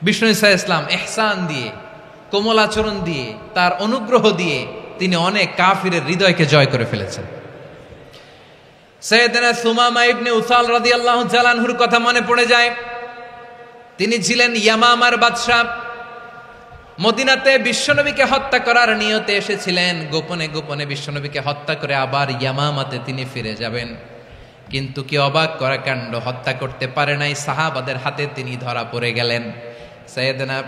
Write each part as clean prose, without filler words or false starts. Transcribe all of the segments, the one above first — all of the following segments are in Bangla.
বিষ্ণু ঈসা ইসলাম ইহসান দিয়ে, কোমল আচরণ দিয়ে, তার অনুগ্রহ দিয়ে তিনি অনেক কাফিরের হৃদয়কে জয় করে ফেলেছেন। সাইয়েদনা সুমামা ইবনে উসাল রাদিয়াল্লাহু তাআলা আনহুর কথা মনে পড়ে যায়। তিনি ছিলেন ইয়ামামার বাদশা। মদিনাতে বিশ্বনবীকে হত্যা করার নিয়তে এসেছিলেন, গোপনে গোপনে বিশ্বনবীকে হত্যা করে আবার ইয়ামামাতে তিনি ফিরে যাবেন। কিন্তু কি অবাক করা কাণ্ড, হত্যা করতে পারে নাই, সাহাবাদের হাতে তিনি ধরা পড়ে গেলেন। সাইয়েদনা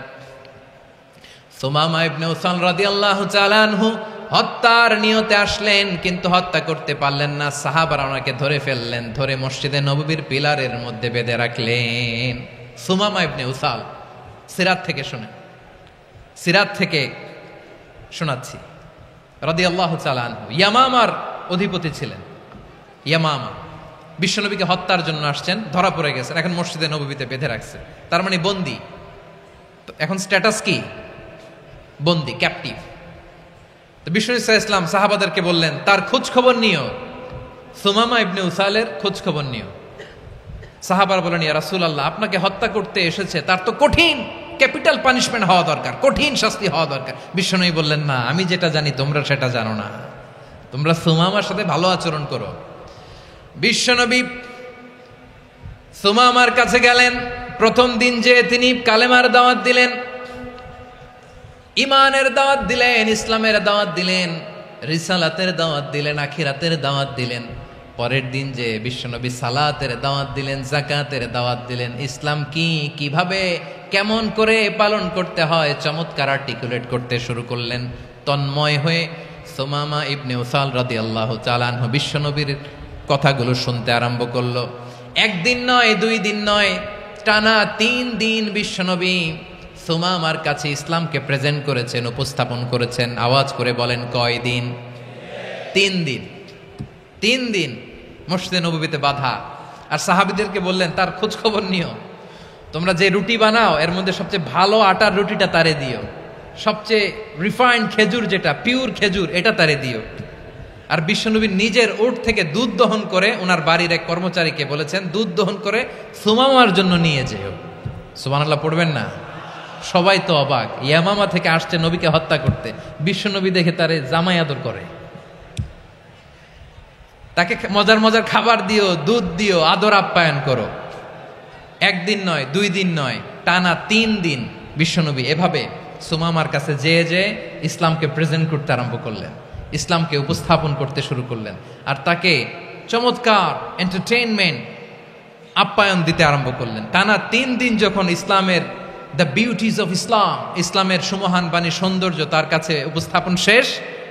সুমামা ইবনে উসাল রাদিয়াল্লাহু তাআলা আনহু হত্যার নিয়তে আসলেন, কিন্তু হত্যা করতে পারলেন না। সাহাবারা ওনাকে ধরে ফেললেন, ধরে মসজিদে নববীর পিলারের মধ্যে বেঁধে রাখলেন। সুমামা ইবনে উসাল, সিরাত থেকে শুনে, সিরাত থেকে শোনাচ্ছি, রাদিয়াল্লাহু তাআলা আনহু ইয়ামামার অধিপতি ছিলেন। ইয়ামামা বিশ্বনবীকে হত্যার জন্য আসছেন, ধরা পড়ে গেছেন, এখন মসজিদে নববীতে বেঁধে রাখছে, তার মানে বন্দী। এখন স্ট্যাটাস কি? বন্দী, ক্যাপটিভ। তো বিষ্ণু ঈসা ইসলাম সাহাবাদেরকে বললেন, তার খোঁজ খবর নিও, সুমামা ইবনে উসালের খোঁজ খবর নিও। সাহাবারা বলেন, ইয়া রাসূলুল্লাহ, আপনাকে হত্যা করতে এসেছে, তার তো কঠিন ক্যাপিটাল পানিশমেন্ট হওয়া দরকার, কঠিন শাস্তি হওয়া দরকার। বিশ্বনবী বললেন, না, আমি যেটা জানি তোমরা সেটা জানো না, তোমরা সুমামার সাথে ভালো আচরণ করো। বিশ্বনবী সুমামার কাছে গেলেন। প্রথম দিন যে তিনি কালেমার দাওয়াত দিলেন, ইমানের দাওয়াত দিলেন, ইসলামের দাওয়াত দিলেন, রিসালাতের দাওয়াত দিলেন, আখিরাতের দাওয়াত দিলেন। পরের দিন যে বিশ্বনবী সালাতের দাওয়াত দিলেন, যাকাতের দাওয়াত দিলেন, ইসলাম কি, কিভাবে, কেমন করে পালন করতে হয় চমৎকার আর্টিকুলেট করতে শুরু করলেন। তন্ময় হয়ে সুমামা ইবনে উসাল রাদিয়াল্লাহু তাআলা আনহু বিশ্বনবীর কথাগুলো শুনতে আরম্ভ করলো। একদিন নয়, 2 দিন নয়, টানা 3 দিন বিশ্বনবী সুমামার কাছে ইসলামকে প্রেজেন্ট করেছেন, উপস্থাপন করেছেন। আওয়াজ করে বলেন, কয় দিন? 3 দিন। 3 দিন মসজিদে নববীতে বাঁধা। আর সাহাবীদেরকে বললেন, তার খোঁজ খবর নিও, তোমরা যে রুটি বানাও এর মধ্যে সবচেয়ে ভালো আটার রুটিটা তারে দিও, সবচেয়ে রিফাইন্ড খেজুর, যেটা পিওর খেজুর, এটা তারে দিও। আর বিশ্বনবী নিজের উট থেকে দুধ দহন করে ওনার বাড়ির এক কর্মচারীকে বলেছেন, দুধ দহন করে সুমামার জন্য নিয়ে যেও। সুবহানাল্লাহ পড়বেন না? সবাই তো অবাক, ইয়ামামা থেকে আসছে নবীকে হত্যা করতে, বিশ্বনবী দেখে তারে জামাই আদর করে, তাকে মজার মজার খাবার দিও, দুধ দিও, আদর আপ্যায়ন করো। 1 দিন নয়, 2 দিন নয়, টানা 3 দিন বিশ্বনবী এভাবে সুমামার কাছে যেয়ে ইসলামকে প্রেজেন্ট করতে আরম্ভ করলেন, ইসলামকে উপস্থাপন করতে শুরু করলেন। আর তাকে চমৎকার এন্টারটেইনমেন্ট, আপ্যায়ন দিতে আরম্ভ করলেন। টানা 3 দিন যখন ইসলামের দ্য বিউটিজ অফ ইসলাম, ইসলামের সুমহান বাণী, সৌন্দর্য তার কাছে উপস্থাপন শেষ,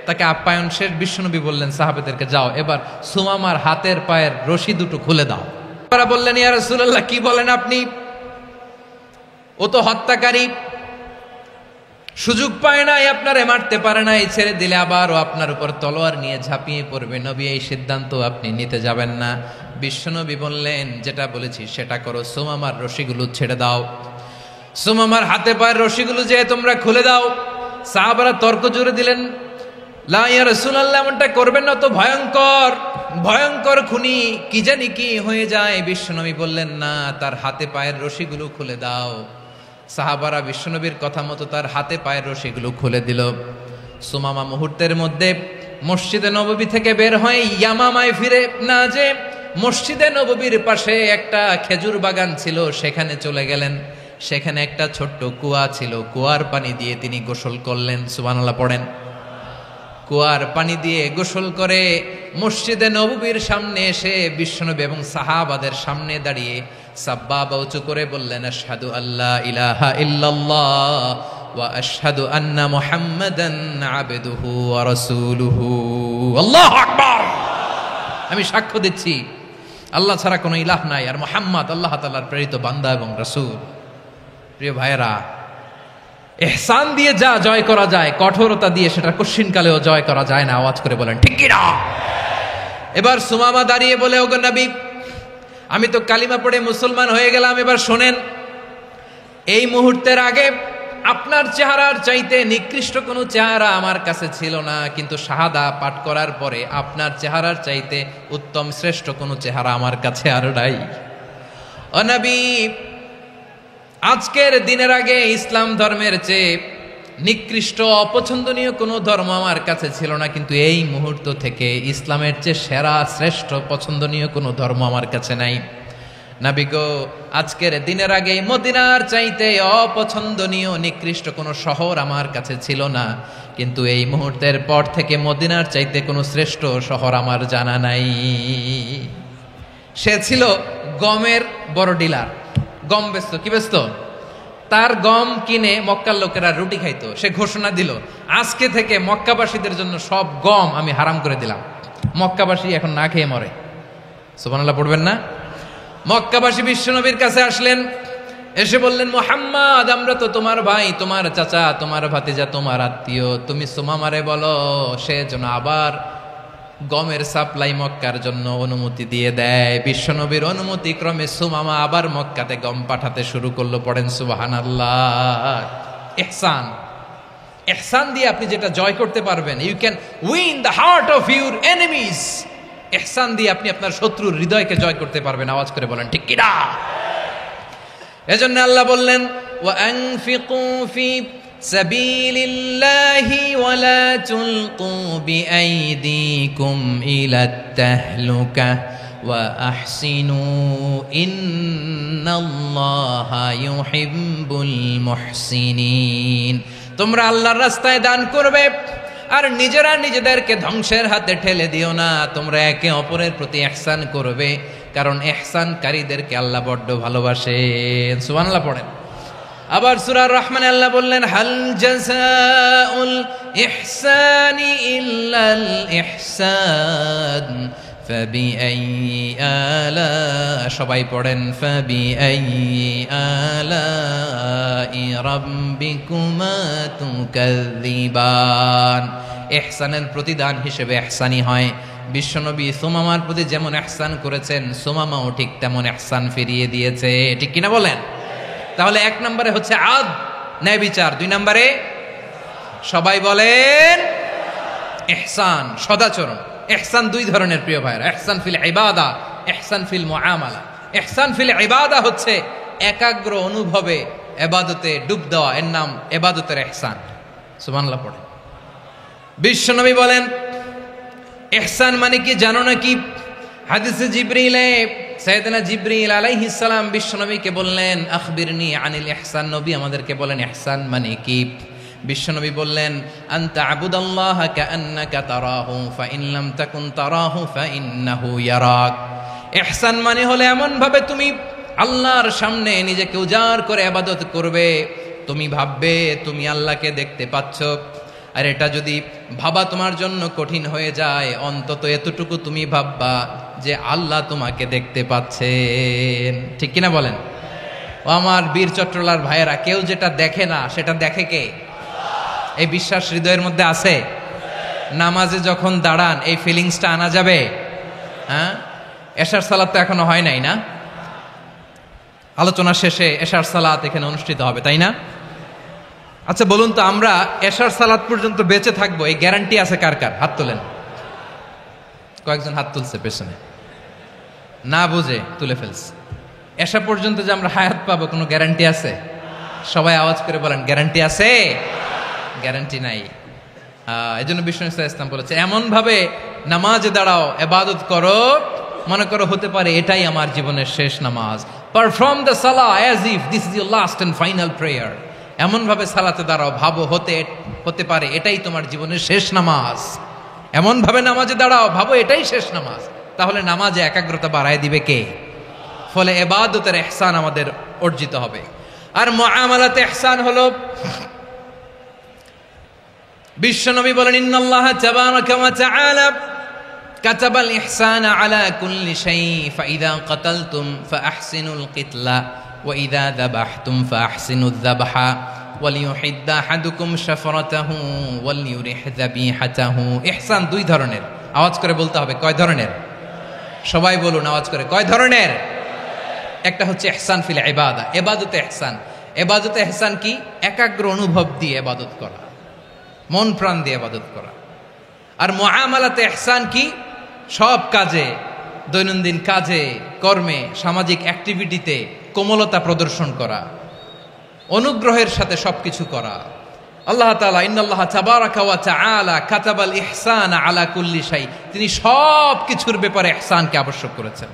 তাকে আপ্যায়ন শেষ, বিশ্বনবী বললেন সাহাবাদেরকে, যাও এবার সুমামার হাতের পায়ের রশি দুটো খুলে দাও। তারা বললেন, ইয়া রাসূলুল্লাহ, কি বলেন আপনি? ও তো হত্যাকারী, সুযোগ পায় নাই, আপনারে মারতে পারে নাই, ছেড়ে দিলে আবার ও আপনার উপর তলোয়ার নিয়ে ঝাঁপিয়ে পড়বে। নবী, এই সিদ্ধান্ত আপনি নিতে যাবেন না। বিশ্বনবী বললেন, যেটা বলেছি সেটা করো, সুমামার রশিগুলো ছেড়ে দাও, সুমামার হাতে পায়ের রশিগুলো যে তোমরা খুলে দাও। সাহাবারা তর্ক জুড়ে দিলেন, লা ইয়া রাসূলুল্লাহ, এমনটা করবেন না, তো ভয়ঙ্কর, ভয়ঙ্কর খুনি, কি জানি কি হয়ে যায়। বিশ্বনবী বললেন, না, তার হাতে পায়ের রশিগুলো খুলে দাও। সাহাবারা বিশ্বনবীর কথা মতো তার হাতে পায়ের রশিগুলো খুলে দিল। সুমামা মুহূর্তের মধ্যে মসজিদে নববী থেকে বের হয়ে ইয়ামামায় ফিরে না যে মসজিদে নববীর পাশে একটা খেজুর বাগান ছিল, সেখানে চলে গেলেন। সেখানে একটা ছোট্ট কুয়া ছিল, কুয়ার পানি দিয়ে তিনি গোসল করলেন। সুবহানাল্লাহ পড়েন। কুয়ার পানি দিয়ে গোসল করে মসজিদে নববীর সামনে এসে বিশ্বনবী এবং সাহাবাদের সামনে দাঁড়িয়ে সাব্বাবা উঁচু করে বললেন, আশহাদু আল্লা ইলাহা ইল্লাল্লাহ ওয়া আশহাদু আন্না মুহাম্মাদান আবদুহু ওয়া রাসূলুহু। আল্লাহু আকবার। আমি সাক্ষ্য দিচ্ছি আল্লাহ ছাড়া কোনো ইলাহ নাই, আর মুহাম্মদ আল্লাহ তাআলার প্রেরিত বান্দা এবং রাসূল। প্রিয় ভাইয়েরা, ইহসান দিয়ে যা জয় করা যায়, কঠোরতা দিয়ে সেটা কঠিনকালেও জয় করা যায় না। আওয়াজ করে বলেন ঠিক কি না? এবার সুমামা দাঁড়িয়ে বলে, ওগো নবী, আমি তো কালিমা পড়ে মুসলমান হয়ে গেলাম, এবার শোনেন, এই মুহূর্তের আগে আপনার চেহারার চাইতে নিকৃষ্ট কোনো চেহারা আমার কাছে ছিল না, কিন্তু শাহাদা পাঠ করার পরে আপনার চেহারার চাইতে উত্তম শ্রেষ্ঠ কোনো চেহারা আমার কাছে আর নাই। ও নবী, আজকের দিনের আগে ইসলাম ধর্মের চেয়ে নিকৃষ্ট অপছন্দনীয় কোনো ধর্ম আমার কাছে ছিল না, কিন্তু এই মুহূর্ত থেকে ইসলামের চেয়ে সেরা শ্রেষ্ঠ পছন্দনীয় কোনো ধর্ম আমার কাছে নাই। নবী গো, আজকের দিনের আগে মদিনার চাইতে অপছন্দনীয় নিকৃষ্ট কোনো শহর আমার কাছে ছিল না, কিন্তু এই মুহূর্তের পর থেকে মদিনার চাইতে কোনো শ্রেষ্ঠ শহর আমার জানা নাই। সে ছিল গমের বড় ডিলার, গম বেচত। কি বেচত? তার গম কিনে মক্কার লোকেরা রুটি খাইতো। সে ঘোষণা দিল, আজকে থেকে মক্কাবাসীদের জন্য সব গম আমি হারাম করে দিলাম, মক্কাবাসী এখন না খেয়ে মরে। সুবহানাল্লাহ পড়বেন না? মক্কাবাসী বিশ্বনবীর কাছে আসলেন, এসে বললেন, মুহাম্মদ, আমরা তো তোমার ভাই, তোমার চাচা, তোমার ভাতিজা, তোমার আত্মীয়, তুমি সুমামারে বলো সে যেন আবার গমের সাপ্লাই মক্কার জন্য অনুমতি দিয়ে দেয়। বিশ্বনবীর অনুমতি ক্রমে সুমামা আবার মক্কাতে গম পাঠাতে শুরু করলো। পড়েন সুবহানাল্লাহ। ইহসান, ইহসান দিয়ে আপনি যেটা জয় করতে পারবেন, you can win the heart of your enemies. ইহসান দিয়ে আপনি আপনার শত্রুর হৃদয়কে জয় করতে পারবেন। আওয়াজ করে বলেন ঠিক কিনা? এজন্য আল্লাহ বললেন, ওয়া আনফিকু ফি সাবিলিল্লাহি ওয়া লা তুলকু বিআইদিকুম ইলাত তাহলুকা ওয়া আহসিনু ইন্নাল্লাহা ইউহিব্বুল মুহসিনিন। তোমরা আল্লাহর রাস্তায় দান করবে আর নিজেরা নিজেদেরকে ধ্বংসের হাতে ঠেলে দিও না। তোমরা একে অপরের প্রতি ইহসান করবে, কারণ ইহসানকারীদেরকে আল্লাহ বড্ড ভালোবাসেন। সুবহানাল্লাহ পড়েন। আবার সূরা রহমানে আল্লাহ বললেন, হাল জাযাউল ইহসানি ইল্লাল ইহসান ফাবিআইয়ি আলা, সবাই পড়েন, ফাবিআইয়ি আলাই রাব্বিকুমা তুকাযযিবান। ইহসানের প্রতিদান হিসেবে ইহসানি হয়। বিশ্বনবী সুমামার প্রতি যেমন ইহসান করেছেন, সুমামাও ঠিক তেমন ইহসান ফিরিয়ে দিয়েছে। ঠিক কিনা বলেন? তাহলে এক নম্বরে হচ্ছে আদ, ন্যায় বিচার। দুই নম্বরে সবাই বলেন ইহসান, সদাচরণ। ইহসান দুই ধরনের প্রিয় ভাইরা, ইহসান ফিল ইবাদা, ইহসান ফিল মুআমালা। ইহসান ফিল ইবাদা হচ্ছে একাগ্র অনুভবে ইবাদতে ডুব দেওয়া, এর নাম ইবাদতের ইহসান। সুবহানাল্লাহ পড়ে। বিশ্বনবী বলেন ইহসান মানে কি জানো নাকি? হাদিসে জিবরিলে সাইয়েদনা জিবরিল আলাইহিস সালাম বিশ্বনবীকে বললেন, আখবিরনি আনিল ইহসান। নবী আমাদেরকে বলেন ইহসান মানে কি? বিশ্বনবী বললেন, আনতা আবুদাল্লাহা কাআন্নাকা তারাহু ফাইন লাম তাকুন তারাহু ফাইন্নাহু ইয়ারাক। ইহসান মানে হলো এমন ভাবে তুমি আল্লাহর সামনে নিজেকে উজাড় করে ইবাদত করবে, তুমি ভাববে তুমি আল্লাহকে দেখতে পাচ্ছ। আর এটা যদি ভাবা তোমার জন্য কঠিন হয়ে যায়, অন্তত এতটুকু তুমি ভাববা যে আল্লাহ তোমাকে দেখতে পাচ্ছেন। ঠিক কিনা বলেন? ও আমার বীর চট্টলার ভাইয়েরা, কেউ যেটা দেখে না সেটা দেখে কে? এই বিশ্বাস হৃদয়ের মধ্যে আছে? নামাজে যখন দাঁড়ান এই ফিলিংসটা আনা যাবে? হ্যাঁ, এশার সালাত তো এখনো হয় নাই না? আলোচনা শেষে এশার সালাত এখানে অনুষ্ঠিত হবে, তাই না? আচ্ছা বলুন তো, আমরা এশার সালাত পর্যন্ত বেঁচে থাকবো এই গ্যারান্টি আছে কার কার? হাত তোলেন। কয়েকজন হাত তুলছে পেছনে, না বুঝে তুলে ফেলছে। এশা পর্যন্ত যে আমরা হায়াত পাবো কোনো গ্যারান্টি আছে? সবাই আওয়াজ করে বলেন, গ্যারান্টি আছে? গ্যারান্টি নাই। এই জন্য বিষ্ণু ইসলাম বলেছে, এমন ভাবে নামাজে দাঁড়াও, ইবাদত করো, মনে করো হতে পারে এটাই আমার জীবনের শেষ নামাজ। পারফর্ম দ্য সালাহ as if this is your last and final prayer. এমন ভাবে সালাতে দাঁড়াও, ভাবো হতে পারে এটাই তোমার জীবনের শেষ নামাজ। এমন ভাবে নামাজে দাঁড়াও, ভাবো এটাই শেষ নামাজ। তাহলে নামাজে একাগ্রতা বাড়ায় দিবে কে? ফলে ইবাদতের ইহসান আমাদের অর্জিত হবে। আর মুআমালাতে ইহসান হলো, বিশ্বনবী বলেন, ইন্নাল্লাহা তাবারাকা ওয়া তাআলা কাতাবাল ইহসানা আলা কুল্লি শাই ফাইদা কাতালতুম ফাআহসিনুল কিতলা ওয়া ইযা যাবাহতুম ফাআহসিনুয যাবহা ওয়ালিয়ুহিদ্দা আহাদুকুম শাফরাতাহু ওয়ালিয়ুরিহ যাবিহাতাহু। ইহসান দুই ধরনের। আওয়াজ করে বলতে হবে, কয় ধরনের? সবাই বলুন আওয়াজ করে, কয় ধরনের? একটা হচ্ছে ইহসান ফিল ইবাদা, ইবাদতে ইহসান। ইবাদতে ইহসান কি? একাগ্র অনুভব দিয়ে ইবাদত করা, মন প্রাণ দিয়ে ইবাদত করা। আর মুআমালাতে ইহসান কি? সব কাজে, দৈনন্দিন কাজে, কর্মে, সামাজিক অ্যাক্টিভিটিতে কোমলতা প্রদর্শন করা, অনুগ্রহের সাথে সবকিছু করা। আল্লাহ তাআলা ইন্নাল্লাহ তাবারাকা ওয়া তাআলা কাতাবাল ইহসান আলা কুল্লি শাই, তিনি সব কিছুর ব্যাপারে ইহসানকে আবশ্যক করেছেন।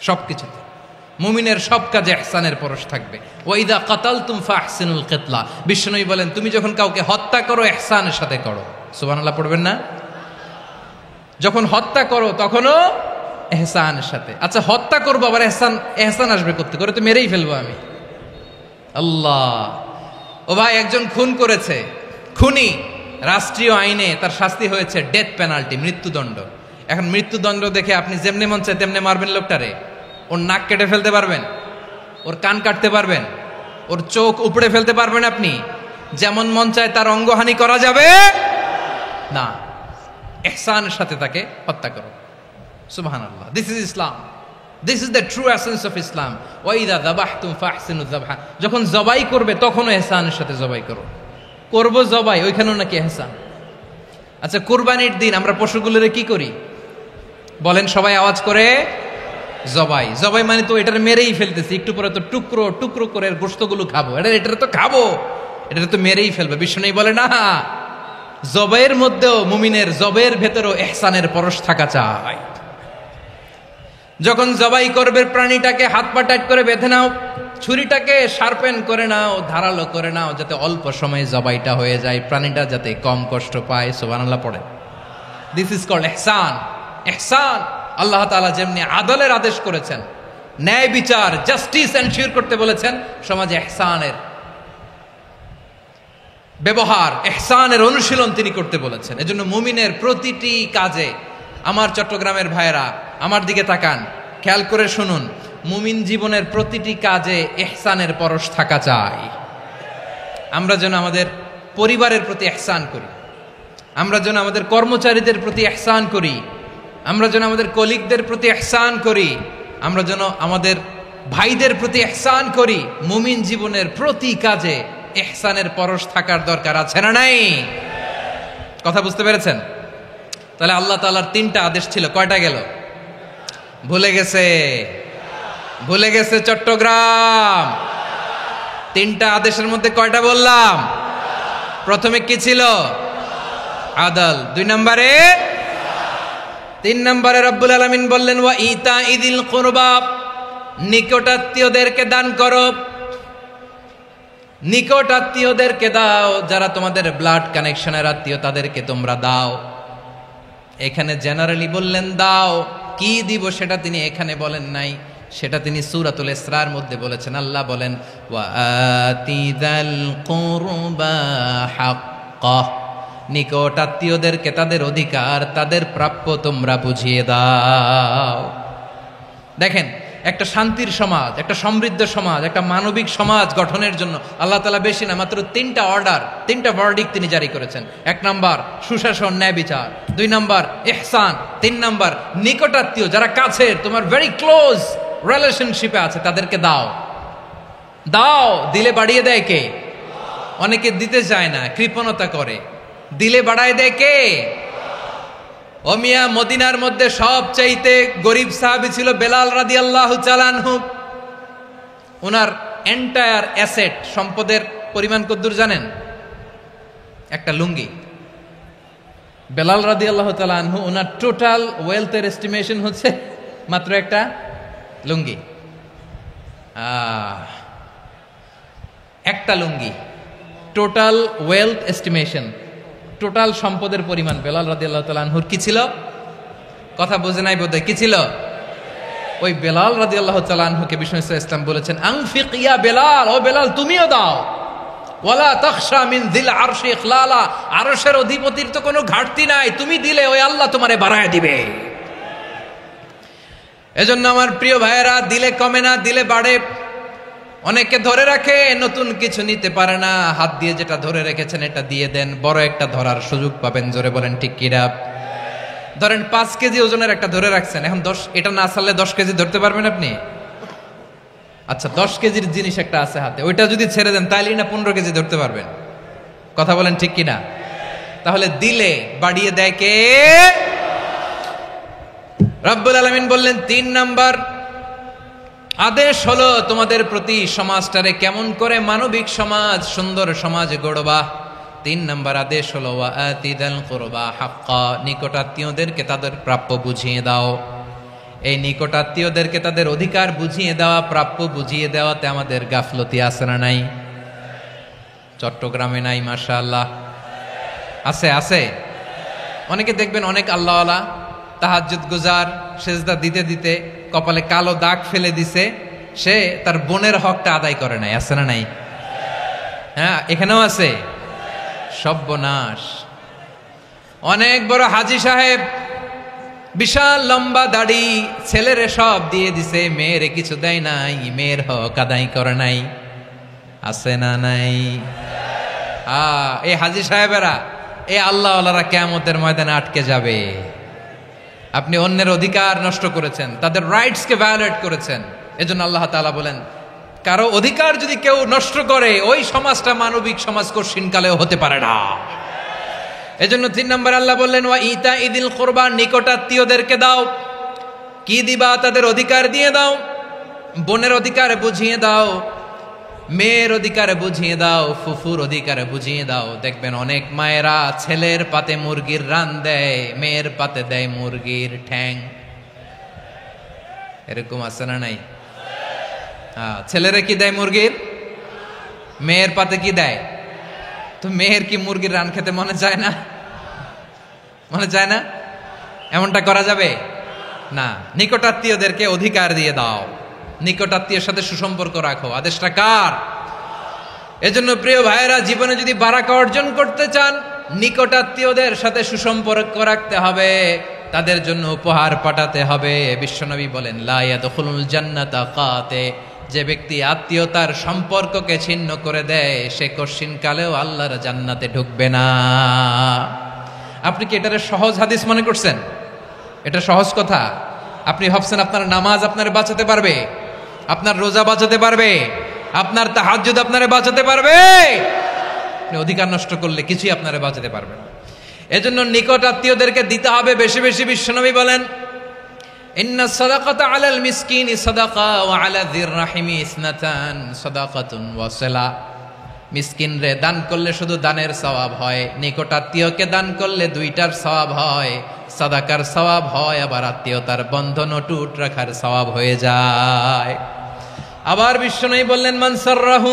সবকিছুতে মুমিনের সব কাজে ইহসানের পরশ থাকবে। ওয়া ইযা কাতালতুম ফাহসিনুল কিতলা, বিশ্বনবী বলেন তুমি যখন কাউকে হত্যা করো ইহসানের সাথে করো। সুবহানাল্লাহ পড়বেন না? যখন হত্যা করো তখনও ইহসানের সাথে। আচ্ছা হত্যা করবো আবার ইহসান আসবে করতে করে, তো মেরেই ফেলবো আমি। আল্লাহ, ও ভাই একজন খুন করেছে, খুনি রাষ্ট্রীয় আইনে তার শাস্তি হয়েছে ডেথ পেনাল্টি, মৃত্যুদণ্ড। এখন মৃত্যুদণ্ড দেখে আপনি যেমনে মন চায় তেমনে মারবেন লোকটারে? ওর নাক কেটে ফেলতে পারবেন? ওর কান কাটতে পারবেন? ওর চোখ উপড়ে ফেলতে পারবেন আপনি? যেমন মন চায় তার অঙ্গহানি করা যাবে না। ইহসানের সাথে তাকে হত্যা করো। সুবহানাল্লাহ, this is Islam, this is the true essence of Islam. ওয়া ইযা যাবাহতুম ফাহসিনু যাবহা, যখন জবাই করবে তখনও ইহসানের সাথে জবাই করো। করব জবাই, ওইখানেও নাকি ইহসান। আচ্ছা কুরবানির দিন আমরা পশুগুলোরে কি করি বলেন সবাই আওয়াজ করে? জবাই। জবাই মানে তো এটার মেরেই ফেলতেছি, একটু পরে তো টুকরো টুকরো করে গোশতগুলো খাবো, এটা তো খাবো, এটা তো মেরেই ফেলবে। বিষ্ণু বলে না, জবাইয়ের মধ্যেও মুমিনের জবের ভেতরেও ইহসানের পরশ থাকা চাই। যখন জবাই করবে প্রাণীটাকে হাত পা টাইট করে বেঁধে নাও, ছুরিটাকে শার্পেন করে নাও, ধারালো করে নাও, যাতে অল্প সময়ে জবাইটা হয়ে যায়, প্রাণীটা যাতে কম কষ্ট পায়। সুবহানাল্লাহ পড়ে। দিস ইজ কল্ড ইহসান। ইহসান আল্লাহ তাআলা যেমনি আদলের আদেশ করেছেন, ন্যায় বিচার জাস্টিস এনশিওর করতে বলেছেন, সমাজে ইহসানের ব্যবহার, ইহসানের অনুশীলন তিনি করতে বলেছেন। এজন্য মুমিনের প্রতিটি কাজে, আমার চট্টগ্রামের ভাইয়েরা আমার দিকে তাকান, খেয়াল করে শুনুন, মুমিন জীবনের প্রতিটি কাজে ইহসানের পরশ থাকা চাই। আমরা যেন আমাদের পরিবারের প্রতি ইহসান করি, আমরা যেন আমাদের কর্মচারীদের প্রতি ইহসান করি, আমরা যেন আমাদের কলিগদের প্রতি ইহসান করি, আমরা যেন আমাদের ভাইদের প্রতি ইহসান করি। মুমিন জীবনের প্রতি কাজে ইহসানের পরশ থাকার দরকার আছে না নাই? কথা বুঝতে পেরেছেন? তাহলে আল্লাহ তাআলার তিনটা আদেশ ছিল, কয়টা গেল? ভুলে গেছে, ভুলে গেছে চট্টগ্রাম। তিনটা আদেশের মধ্যে কয়টা বললাম? প্রথমে কি ছিল? আদল। 2 নম্বরে, 3 নম্বরে রব্বুল আলামিন বললেন ওয়া ইতা ইদিল কুরবা, নিকটাত্মীয়দেরকে দান করো। নিকট আত্মীয়দেরকে দাও, যারা তোমাদের ব্লাড কানেকশনের আত্মীয় তাদেরকে তোমরা দাও। এখানে জেনারেলি বললেন দাও, কি দিব সেটা তিনি এখানে বলেন নাই, সেটা তিনি সূরাতুল ইসরার মধ্যে বলেছেন। আল্লাহ বলেন ওয়া আতিদাল কুরবা হাক্কাহ, নিকট আত্মীয়দেরকে তাদের অধিকার, তাদের প্রাপ্য তোমরা বুঝিয়ে দাও। দেখেন, একটা শান্তির সমাজ, একটা সমৃদ্ধ সমাজ, একটা মানবিক সমাজ গঠনের জন্য আল্লাহ তাআলা বেশি না, মাত্র 3টা অর্ডার, 3টা ভার্ডিক্ট তিনি জারি করেছেন। 1 নাম্বার সুশাসন, ন্যায় বিচার। 2 নাম্বার ইহসান। 3 নাম্বার নিকটাত্মীয়, যারা কাছের, তোমার ভেরি ক্লোজ রিলেশনশিপে আছে, তাদেরকে দাও। দাও, দিলে বাড়িয়ে দেয় কে? অনেকে দিতে চায় না, কৃপণতা করে। দিলে বাড়ায় দেয় কে? ও মিয়া, মদিনার মধ্যে সবচাইতে গরিব সাহাবী ছিল বেলাল রাদিয়াল্লাহু তাআলা আনহু। ওনার এন্টায়ার অ্যাসেট, সম্পদের পরিমাণ কতদূর জানেন? একটা লুঙ্গি। বেলাল রাদিয়াল্লাহু তাআলা আনহু, ওনার টোটাল ওয়েলথের এস্টিমেশন হচ্ছে মাত্র একটা লুঙ্গি। একটা লুঙ্গি, টোটাল ওয়েলথ এস্টিমেশন, টোটাল সম্পদের পরিমাণ বেলাল রাদিয়াল্লাহু তাআলা আনহুর কি ছিল? কথা বুঝে নাই বোধহয়। কি ছিল? ওই বেলাল রাদিয়াল্লাহু তাআলা আনহুকে বিষ্ণু ইসলাম বলেছেন আনফিক ইয়া বেলাল, ও বেলাল তুমিও দাও। ওয়ালা তাখশা মিন যিল আরশি ইখলালা, আরশের অধিপতির তো কোনো ঘাটতি নাই, তুমি দিলে ওই আল্লাহ তোমারে বাড়ায় দিবে। এজন্য আমার প্রিয় ভাইয়েরা, দিলে কমে না, দিলে বাড়ে। অনেকে ধরে রাখে, নতুন কিছু নিতে পারে না, হাত দিয়ে যেটা ধরে রেখেছেন এটা দিয়ে দেন, বড় একটা ধরার সুযোগ পাবেন। জোরে বলেন ঠিক কিনা? ধরেন 5 কেজি ওজনের একটা ধরে রাখছেন, এখন 10, এটা না ছাড়লে 10 কেজি ধরতে পারবেন আপনি? আচ্ছা 10 কেজির জিনিস একটা আছে হাতে, ওইটা যদি ছেড়ে দেন তাইলেই না 15 কেজি ধরতে পারবেন। কথা বলেন ঠিক কিনা? তাহলে দিলে বাড়িয়ে দেয় কে? রব্বুল আলামিন বললেন 3 নাম্বার আদেশ হলো তোমাদের প্রতি সমাজটারে কেমন করে মানবিক সমাজ, সুন্দর সমাজ গড়বা। 3 নম্বর আদেশ হলো ওয়া আতিদাল কুরবা হাক্কা, নিকটাত্মীয়দেরকে তাদের প্রাপ্য বুঝিয়ে দাও। এই নিকটাত্মীয়দেরকে তাদের অধিকার বুঝিয়ে দেওয়া, প্রাপ্য বুঝিয়ে দেওয়াতে আমাদের গাফলতি আছে না নাই? চট্টগ্রামে নাই? মাশাআল্লাহ আছে, আছে। অনেকে দেখবেন অনেক আল্লাহওয়ালা তাহাজ্জুদ গুজার, সেজদা দিতে দিতে কপালে কালো দাগ ফেলে দিছে, সে তার বোনের হকটা আদায় করে নাই। আছে না নাই? হ্যাঁ, এখানেও আছে। সর্বনাশ। অনেক বড় হাজী সাহেব, বিশাল লম্বা দাড়ি, ছেলেরে সব দিয়ে দিছে, মেয়েরে কিছু দেয় নাই, মেয়ের হক আদায় করে নাই। আছে না নাই? এই হাজী সাহেবেরা, এই আল্লাহওয়ালারা কিয়ামতের ময়দানে আটকে যাবে। আপনি অন্যের অধিকার নষ্ট করেছেন, তাদের রাইটসকে ভায়োলেট করেছেন। এজন্য আল্লাহ তাআলা বলেন, কারো অধিকার যদি কেউ নষ্ট করে, ওই সমাজটা মানবিক সমাজ কঠিনকালেও হতে পারে না। এজন্য 3 নম্বর আল্লাহ বললেন ওয়া ইতা ইদিল কুরবা, নিকটাত্মীয়দেরকে দাও। কি দিবা? তাদের অধিকার দিয়ে দাও। বোনের অধিকার বুঝিয়ে দাও, মেয়ের অধিকার বুঝিয়ে দাও, ফুফুর অধিকার বুঝিয়ে দাও। দেখবেন অনেক মায়েরা ছেলের পাতে মুরগির রান দেয়, মেয়ের পাতে দেয় মুরগির ঠ্যাং। এরকম আছে না নাই? ছেলেরা কি দেয়? মুরগির। মেয়ের পাতে কি দেয়? তো মেয়ের কি মুরগির রান খেতে মনে চায় না? মনে চায় না? এমনটা করা যাবে না। নিকটাত্মীয়দেরকে অধিকার দিয়ে দাও, নিকটাত্মীয়ের সাথে সুসম্পর্ক রাখো। আদেশটা কার? এজন্য প্রিয় ভাইয়েরা, জীবনে যদি বারাকা অর্জন করতে চান, নিকটাত্মীয়দের সাথে সুসম্পর্ক রাখতে হবে, তাদের জন্য উপহার পাঠাতে হবে। বিশ্বনবী বলেন লা ইয়াদখুলুল জান্নাতা কাতে, যে ব্যক্তি আত্মীয়তার সম্পর্ককে ছিন্ন করে দেয়, সে কঠিনকালেও আল্লাহর জান্নাতে ঢুকবে না। আপনি কি এটারে সহজ হাদিস মনে করছেন? এটা সহজ কথা? আপনি ভাবছেন আপনার নামাজ আপনার বাঁচাতে পারবে, আপনার রোজা বাঁচাতে পারবে, আপনার তাহাজ্জুদ আপনারে বাঁচাতে পারবে? আপনি অধিকার নষ্ট করলে কিছুই আপনারে বাঁচাতে পারবে না। এজন্য নিকট আত্মীয়দেরকে দিতে হবে বেশি বেশি। বিশ্বনবী বলেন ইন্না সাদাকাতা আলাল মিসকিনি সাদাকা ওয়া আলা যির রাহিমি ইসনাতান সাদাকাতুন ওয়া সিলা। মিসকিনরে দান করলে শুধু দানের সওয়াব হয়, নিকট আত্মীয়কে দান করলে 2টার সওয়াব হয়, সাদাকার সওয়াব হয়, আবার আত্মীয়তার বন্ধন অটুট রাখার সওয়াব হয়ে যায়। আবার বিশ্বনবী বললেন মান সাররাহু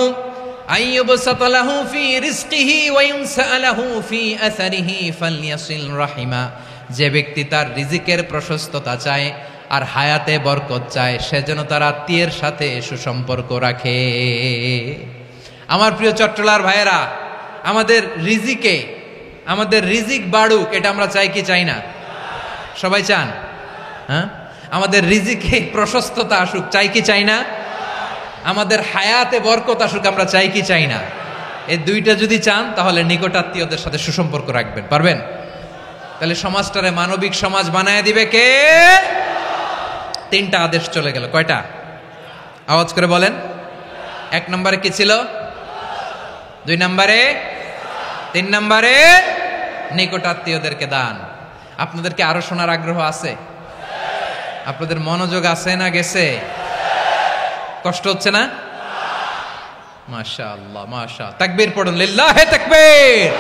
আইয়ুবসাতা লাহু ফি রিজকিহি ওয়া ইউনসালাহু ফি আসারিহি ফালইয়াসিল রাহিমা। যে ব্যক্তি তার রিজিকের প্রশস্ততা চায় আর হায়াতে বরকত চায়, সে যেন তার আত্মীয়ের সাথে সুসম্পর্ক রাখে। আমার প্রিয় চট্টলার ভাইয়েরা, আমাদের রিজিক বাড়ুক, এটা আমরা চাই কি চাই না? সবাই চান? হ্যাঁ, আমাদের রিজিকে প্রশস্ততা আসুক, চাই কি চাই না? আমাদের হায়াতে বরকত আসুক, আমরা চাই কি চাই না? এই 2টা যদি চান, তাহলে নিকটাত্মীয়দের সাথে সুসম্পর্ক রাখবেন। পারবেন? তাহলে সমাজটারে মানবিক সমাজ বানায় দিবে কে? 3টা আদেশ চলে গেল। কয়টা? আওয়াজ করে বলেন। 1 নম্বরে কি ছিল? 2 নম্বরে, 3 নম্বরে নিকটাত্মীয়দেরকে দান। আপনাদেরকে আরো শোনার আগ্রহ আছে? আপনাদের মনোযোগ আছে না গেছে? কষ্ট হচ্ছে না? মাশাআল্লাহ, মাশাআল্লাহ। তাকবীর পড়ুন, লিল্লাহে তাকবীর।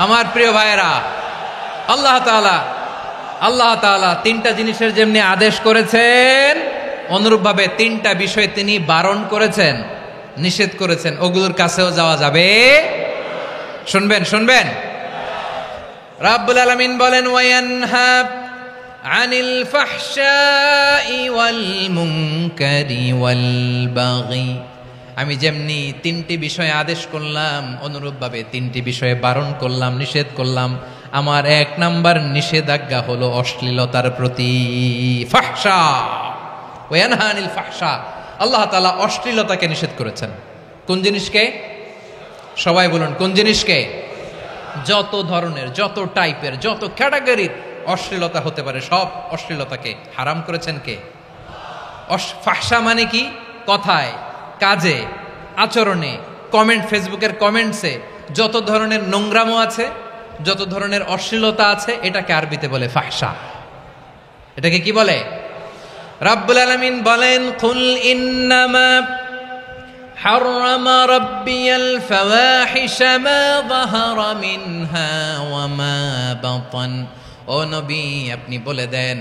আমার প্রিয় ভাইয়েরা, আল্লাহ তাআলা 3টা জিনিসের যেমনি আদেশ করেছেন, অনুরূপভাবে 3টা বিষয় তিনি বারণ করেছেন, নিষেধ করেছেন। ওগুলোর কাছেও যাওয়া যাবে। শুনবেন। রাব্বুল আলামিন বলেন ওয়ায়ানহা আনিল ফাহশাই ওয়াল মুনকারি ওয়াল বাগি। আমি যেমনি 3টি বিষয়ে আদেশ করলাম, অনুরূপভাবে 3টি বিষয়ে বারণ করলাম, নিষেধ করলাম। আমার 1 নাম্বার নিষেধাজ্ঞা হলো অশ্লীলতার প্রতি। ফাহশা, ওয়ায়ানহা আনিল ফাহশা, আল্লাহ তাআলা অশ্লীলতাকে নিষেধ করেছেন। কোন জিনিসকে? সবাই বলুন, কোন জিনিসকে? যত ধরনের, যত টাইপের, যত ক্যাটাগরির অশ্লীলতা হতে পারে, সব অশ্লীলতাকে হারাম করেছেন কে? ফাহশা মানে কি? কথায়, কাজে, আচরণে, কমেন্ট, ফেসবুকের কমেন্টসে যত ধরনের নোংরামো আছে, যত ধরনের অশ্লীলতা আছে, এটাকে আরবিতে বলে ফাহশা। এটাকে কি বলে? রাব্বুল আলামিন বলেন, কুল ইন্নামা হাররামা রাব্বিয়াল ফাওয়াহিশা মা যাহারা মিনহা ওয়া মা বাতান। ও নবী, আপনি বলে দেন,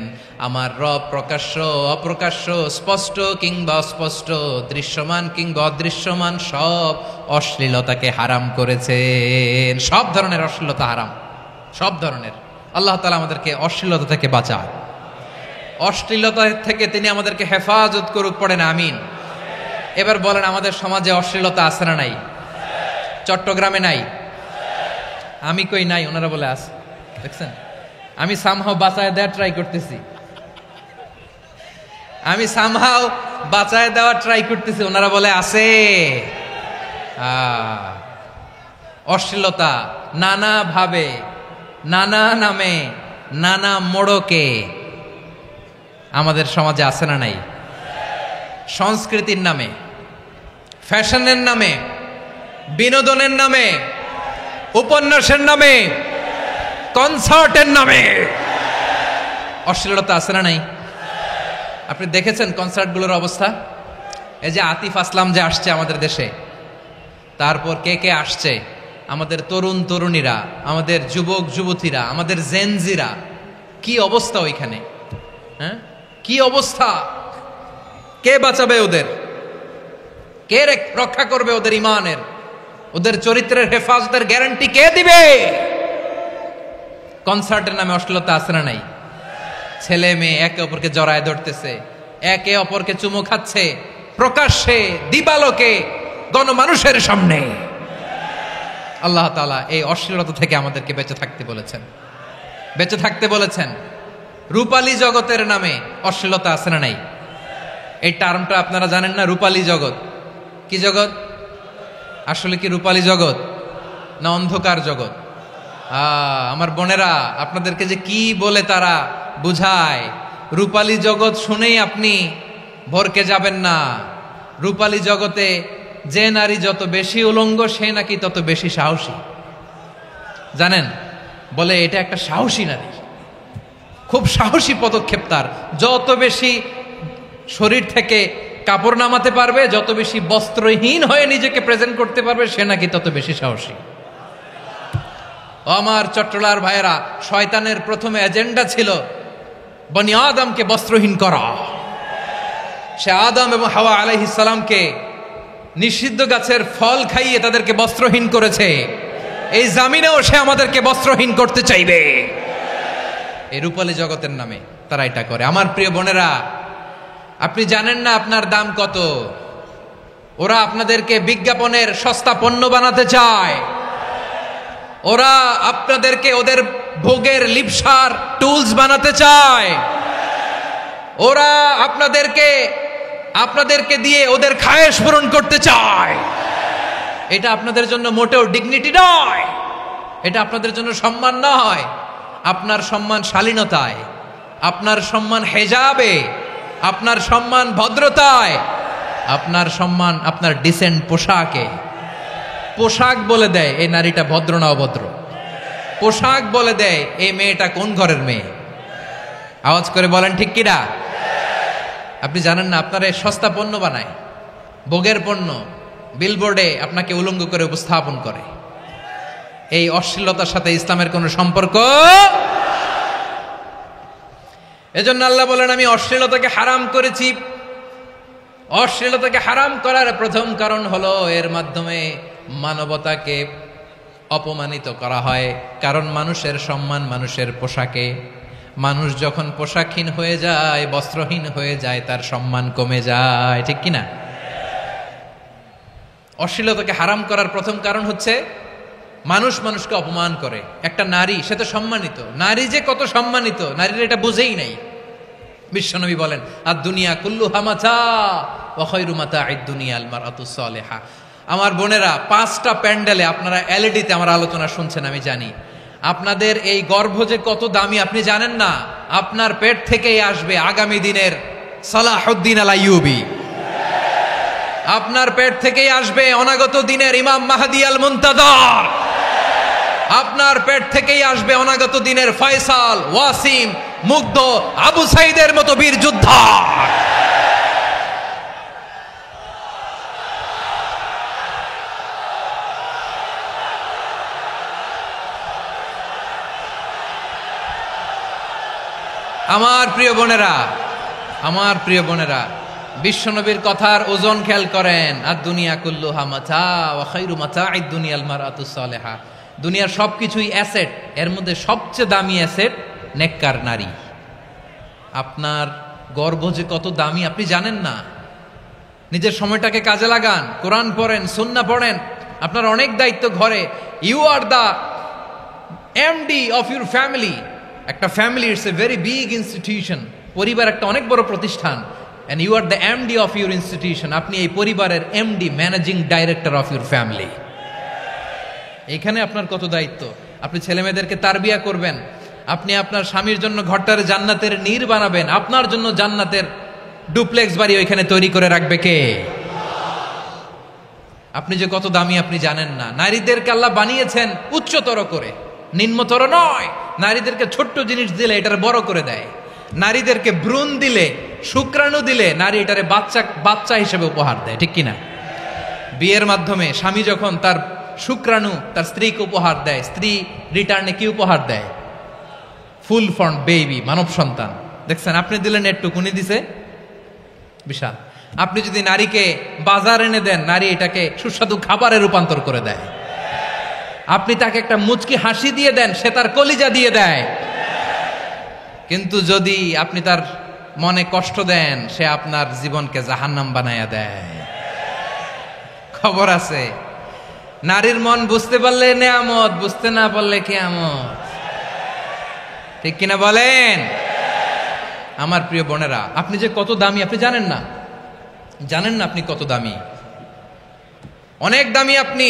আমার রব প্রকাশ্য, অপ্রকাশ্য, স্পষ্ট কিংবা অস্পষ্ট, দৃশ্যমান কিংবা অদৃশ্যমান সব অশ্লীলতাকে হারাম করেছেন। সব ধরনের অশ্লীলতা হারাম, সব ধরনের। আল্লাহ তাআলা আমাদেরকে অশ্লীলতা থেকে বাঁচায়, অশ্লীলতা থেকে তিনি আমাদেরকে হেফাজত করুক, পড়েন আমিন। এবার বলেন, আমাদের সমাজে অশ্লীলতা আছে না নাই? চট্টগ্রামে নাই? আমি কই নাই, ওনারা বলে আছে। দেখছেন, আমি সামহাও বাঁচায় দেওয়ার ট্রাই করতেছি, আমি সামহাও বাঁচায় দেওয়ার ট্রাই করতেছি, ওনারা বলে আছে। অশ্লীলতা নানা ভাবে, নানা নামে, নানা মোড়কে আমাদের সমাজে আছে না নাই? সংস্কৃতির নামে, ফ্যাশনের নামে, বিনোদনের নামে, উপন্যাসের নামে, কনসার্টের নামে অশ্লীলতা আছে না নাই? আপনি দেখেছেন কনসার্টগুলোর অবস্থা? এই যে আতিফ আসলাম যে আসছে আমাদের দেশে, তারপর কে কে আসছে, আমাদের তরুণ তরুণীরা, আমাদের যুবক যুবতীরা, আমাদের জেনজিরা, কি অবস্থা ওইখানে? হ্যাঁ, কি অবস্থা? কে বাঁচাবে ওদের? কে রক্ষা করবে ওদের ইমানের, ওদের চরিত্রের হেফাজতের গ্যারান্টি কে দিবে? কনসার্টের নামে অশ্লীলতা আছে না নাই? ছেলে মেয়ে একে অপরকে জড়ায় ধরতেছে, একে অপরকে চুমু খাচ্ছে, প্রকাশ্যে, দিবালোকে, গণমানুষের সামনে। আল্লাহ তাআলা এই অশ্লীলতা থেকে আমাদেরকে বেঁচে থাকতে বলেছেন, বেঁচে থাকতে বলেছেন। রূপালী জগতের নামে অশ্লীলতা আছে না নাই? এই টার্মটা আপনারা জানেন না? রূপালী জগৎ কি জগৎ? আসলে কি রূপালী জগৎ না অন্ধকার জগৎ? আমার বোনেরা, আপনাদেরকে যে কি বলে তারা বুঝায়, রূপালী জগৎ শুনেই আপনি ভরকে যাবেন না। রূপালী জগতে যে নারী যত বেশি উলঙ্গ, সে নাকি তত বেশি সাহসী। জানেন, বলে এটা একটা সাহসী নারী, খুব সাহসী পদক্ষেপ তার। যত বেশি শরীর থেকে কাপড় নামাতে পারবে, যত বেশি বস্ত্রহীন হয়ে নিজেকে প্রেজেন্ট করতে পারবে, সে নাকি তত বেশি সাহসী। আমার চট্টলার ভাইয়েরা, শয়তানের প্রথম এজেন্ডা ছিল বনি আদমকে বস্ত্রহীন করা। সে আদম এবং হাওয়া আলাইহিস সালামকে নিষিদ্ধ গাছের ফল খাইয়ে তাদেরকে বস্ত্রহীন করেছে। এই জামিনেও সে আমাদেরকে বস্ত্রহীন করতে চাইবে। এই রূপালী জগতের নামে তারা এটা করে। আমার প্রিয় বোনেরা, আপনি জানেন না আপনার দাম কত। ওরা আপনাদেরকে বিজ্ঞাপনের সস্তা পণ্য বানাতে চায়। ওরা আপনাদেরকে ওদের ভোগের লিপসার টুলস বানাতে চায়। ওরা আপনাদেরকে দিয়ে ওদের খায়েশ পূরণ করতে চায়। এটা আপনাদের জন্য মোটেও ডিগনিটি নয়, এটা আপনাদের জন্য সম্মান নয়। আপনার সম্মান শালীনতায়, আপনার সম্মান হেজাবে, আপনার সম্মান ভদ্রতায়, আপনার সম্মান আপনার ডিসেন্ট পোশাকে। পোশাক বলে দেয় এই নারীটা ভদ্র না অভদ্র। পোশাক বলে দেয় এই মেয়েটা কোন ঘরের মেয়ে। আওয়াজ করে বলেন ঠিক কিনা? আপনি জানেন না, আপনার এই সস্তা পণ্য বানায়, ভোগের পণ্য, বিলবোর্ডে আপনাকে উলঙ্গ করে উপস্থাপন করে। এই অশ্লীলতার সাথে ইসলামের কোনো সম্পর্ক। এজন্য আল্লাহ বলেন, আমি অশ্লীলতাকে হারাম করেছি। অশ্লীলতাকে হারাম করার প্রথম কারণ হলো এর মাধ্যমে মানবতাকে অপমানিত করা হয়। কারণ মানুষের সম্মান মানুষের পোশাকে। মানুষ যখন পোশাকহীন হয়ে যায়, বস্ত্রহীন হয়ে যায়, তার সম্মান কমে যায়, ঠিক কিনা? অশ্লীলতাকে হারাম করার প্রথম কারণ হচ্ছে মানুষ মানুষকে অপমান করে। একটা নারী, সে তো সম্মানিত, নারী যে কত সম্মানিত নারীরা এটা বুঝেই নাই। বিশ্বনবী বলেন, আর দুনিয়া কুল্লুহা মাতা ওয়া খায়রু মাতা'আদ দুনিয়া আল মারআতুস সালিহা। আমার বোনেরা, 5টা প্যান্ডেলে আপনারা এলইডিতে আমার আলোচনা শুনছেন, আমি জানি। আপনাদের এই গর্ভ যে কত দামি আপনি জানেন না। আপনার পেট থেকেই আসবে আগামী দিনের সালাহুদ্দিন আল আইয়ুবী। আপনার পেট থেকেই আসবে অনাগত দিনের ইমাম মাহদী আল মুনতাযর। আপনার পেট থেকেই আসবে অনাগত দিনের ফয়সাল, ওয়াসিম, মুগ্ধ, আবু সাইদের মতো বীর যোদ্ধা। আমার প্রিয় বোনেরা, আমার প্রিয় বোনেরা, বিশ্বনবীর কথার ওজন খেয়াল করেন। আর দুনিয়া কুল্লুহা মাতা ওয়া খায়রু মাতা'আদ দুনিয়াল মারআতুস সালিহা। দুনিয়ার সবকিছুই অ্যাসেট, এর মধ্যে সবচেয়ে দামি অ্যাসেট নেককার নারী। আপনার গর্ভ যে কত দামি আপনি জানেন না। নিজের সময়টাকে কাজে লাগান, কোরআন পড়েন, সুন্নাহ পড়েন। আপনার অনেক দায়িত্ব ঘরে। You are the MD of your family. একটা family it's a very big institution. পরিবার একটা অনেক বড় প্রতিষ্ঠান। and you are the MD of your institution. আপনি এই পরিবারের MD, managing director of your family. এখানে আপনার কত দায়িত্ব। আপনি ছেলেমেয়েদেরকে তারবিয়া করবেন, আপনি আপনার স্বামীর জন্য ঘরটার জান্নাতের নীর বানাবেন, আপনার জন্য জান্নাতের ডুপ্লেক্স বাড়ি ওইখানে তৈরি করে রাখবে কে? আপনি যে কত দামি আপনি জানেন না। নারীদেরকে আল্লাহ বানিয়েছেন উচ্চতর করে, নিম্নতর নয়। নারীদেরকে ছোট্ট জিনিস দিলে এটার বড় করে দেয়। নারীদেরকে ভ্রূণ দিলে, শুক্রাণু দিলে নারী এটারে বাচ্চা হিসেবে উপহার দেয়, ঠিক কিনা? বিয়ের মাধ্যমে স্বামী যখন তার শুক্রাণু তার স্ত্রীকে উপহার দেয়, স্ত্রী রিটার্নে কি উপহার দেয়? ফুল ফর্ম বেবি, মানব সন্তান। দেখছেন, আপনি দিলেন একটুক, উনি দিছে বিশাল। আপনি যদি নারীকে বাজার এনে দেন, নারী এটাকে সুস্বাদু খাবারে রূপান্তর করে দেয়। আপনি তাকে একটা মুচকি হাসি দিয়ে দেন, সে তার কলিজা দিয়ে দেয়। কিন্তু যদি আপনি তার মনে কষ্ট দেন, সে আপনার জীবনকে জাহান্নাম বানায়া দেয়। খবর আছে, নারীর মন বুঝতে পারলে নেয়ামত, বুঝতে না পারলে কিয়ামত। ঠিক কিনা বলেন? আমার প্রিয় বোনেরা, আপনি যে কত দামি আপনি জানেন না। জানেন না আপনি কত দামি, অনেক দামি আপনি।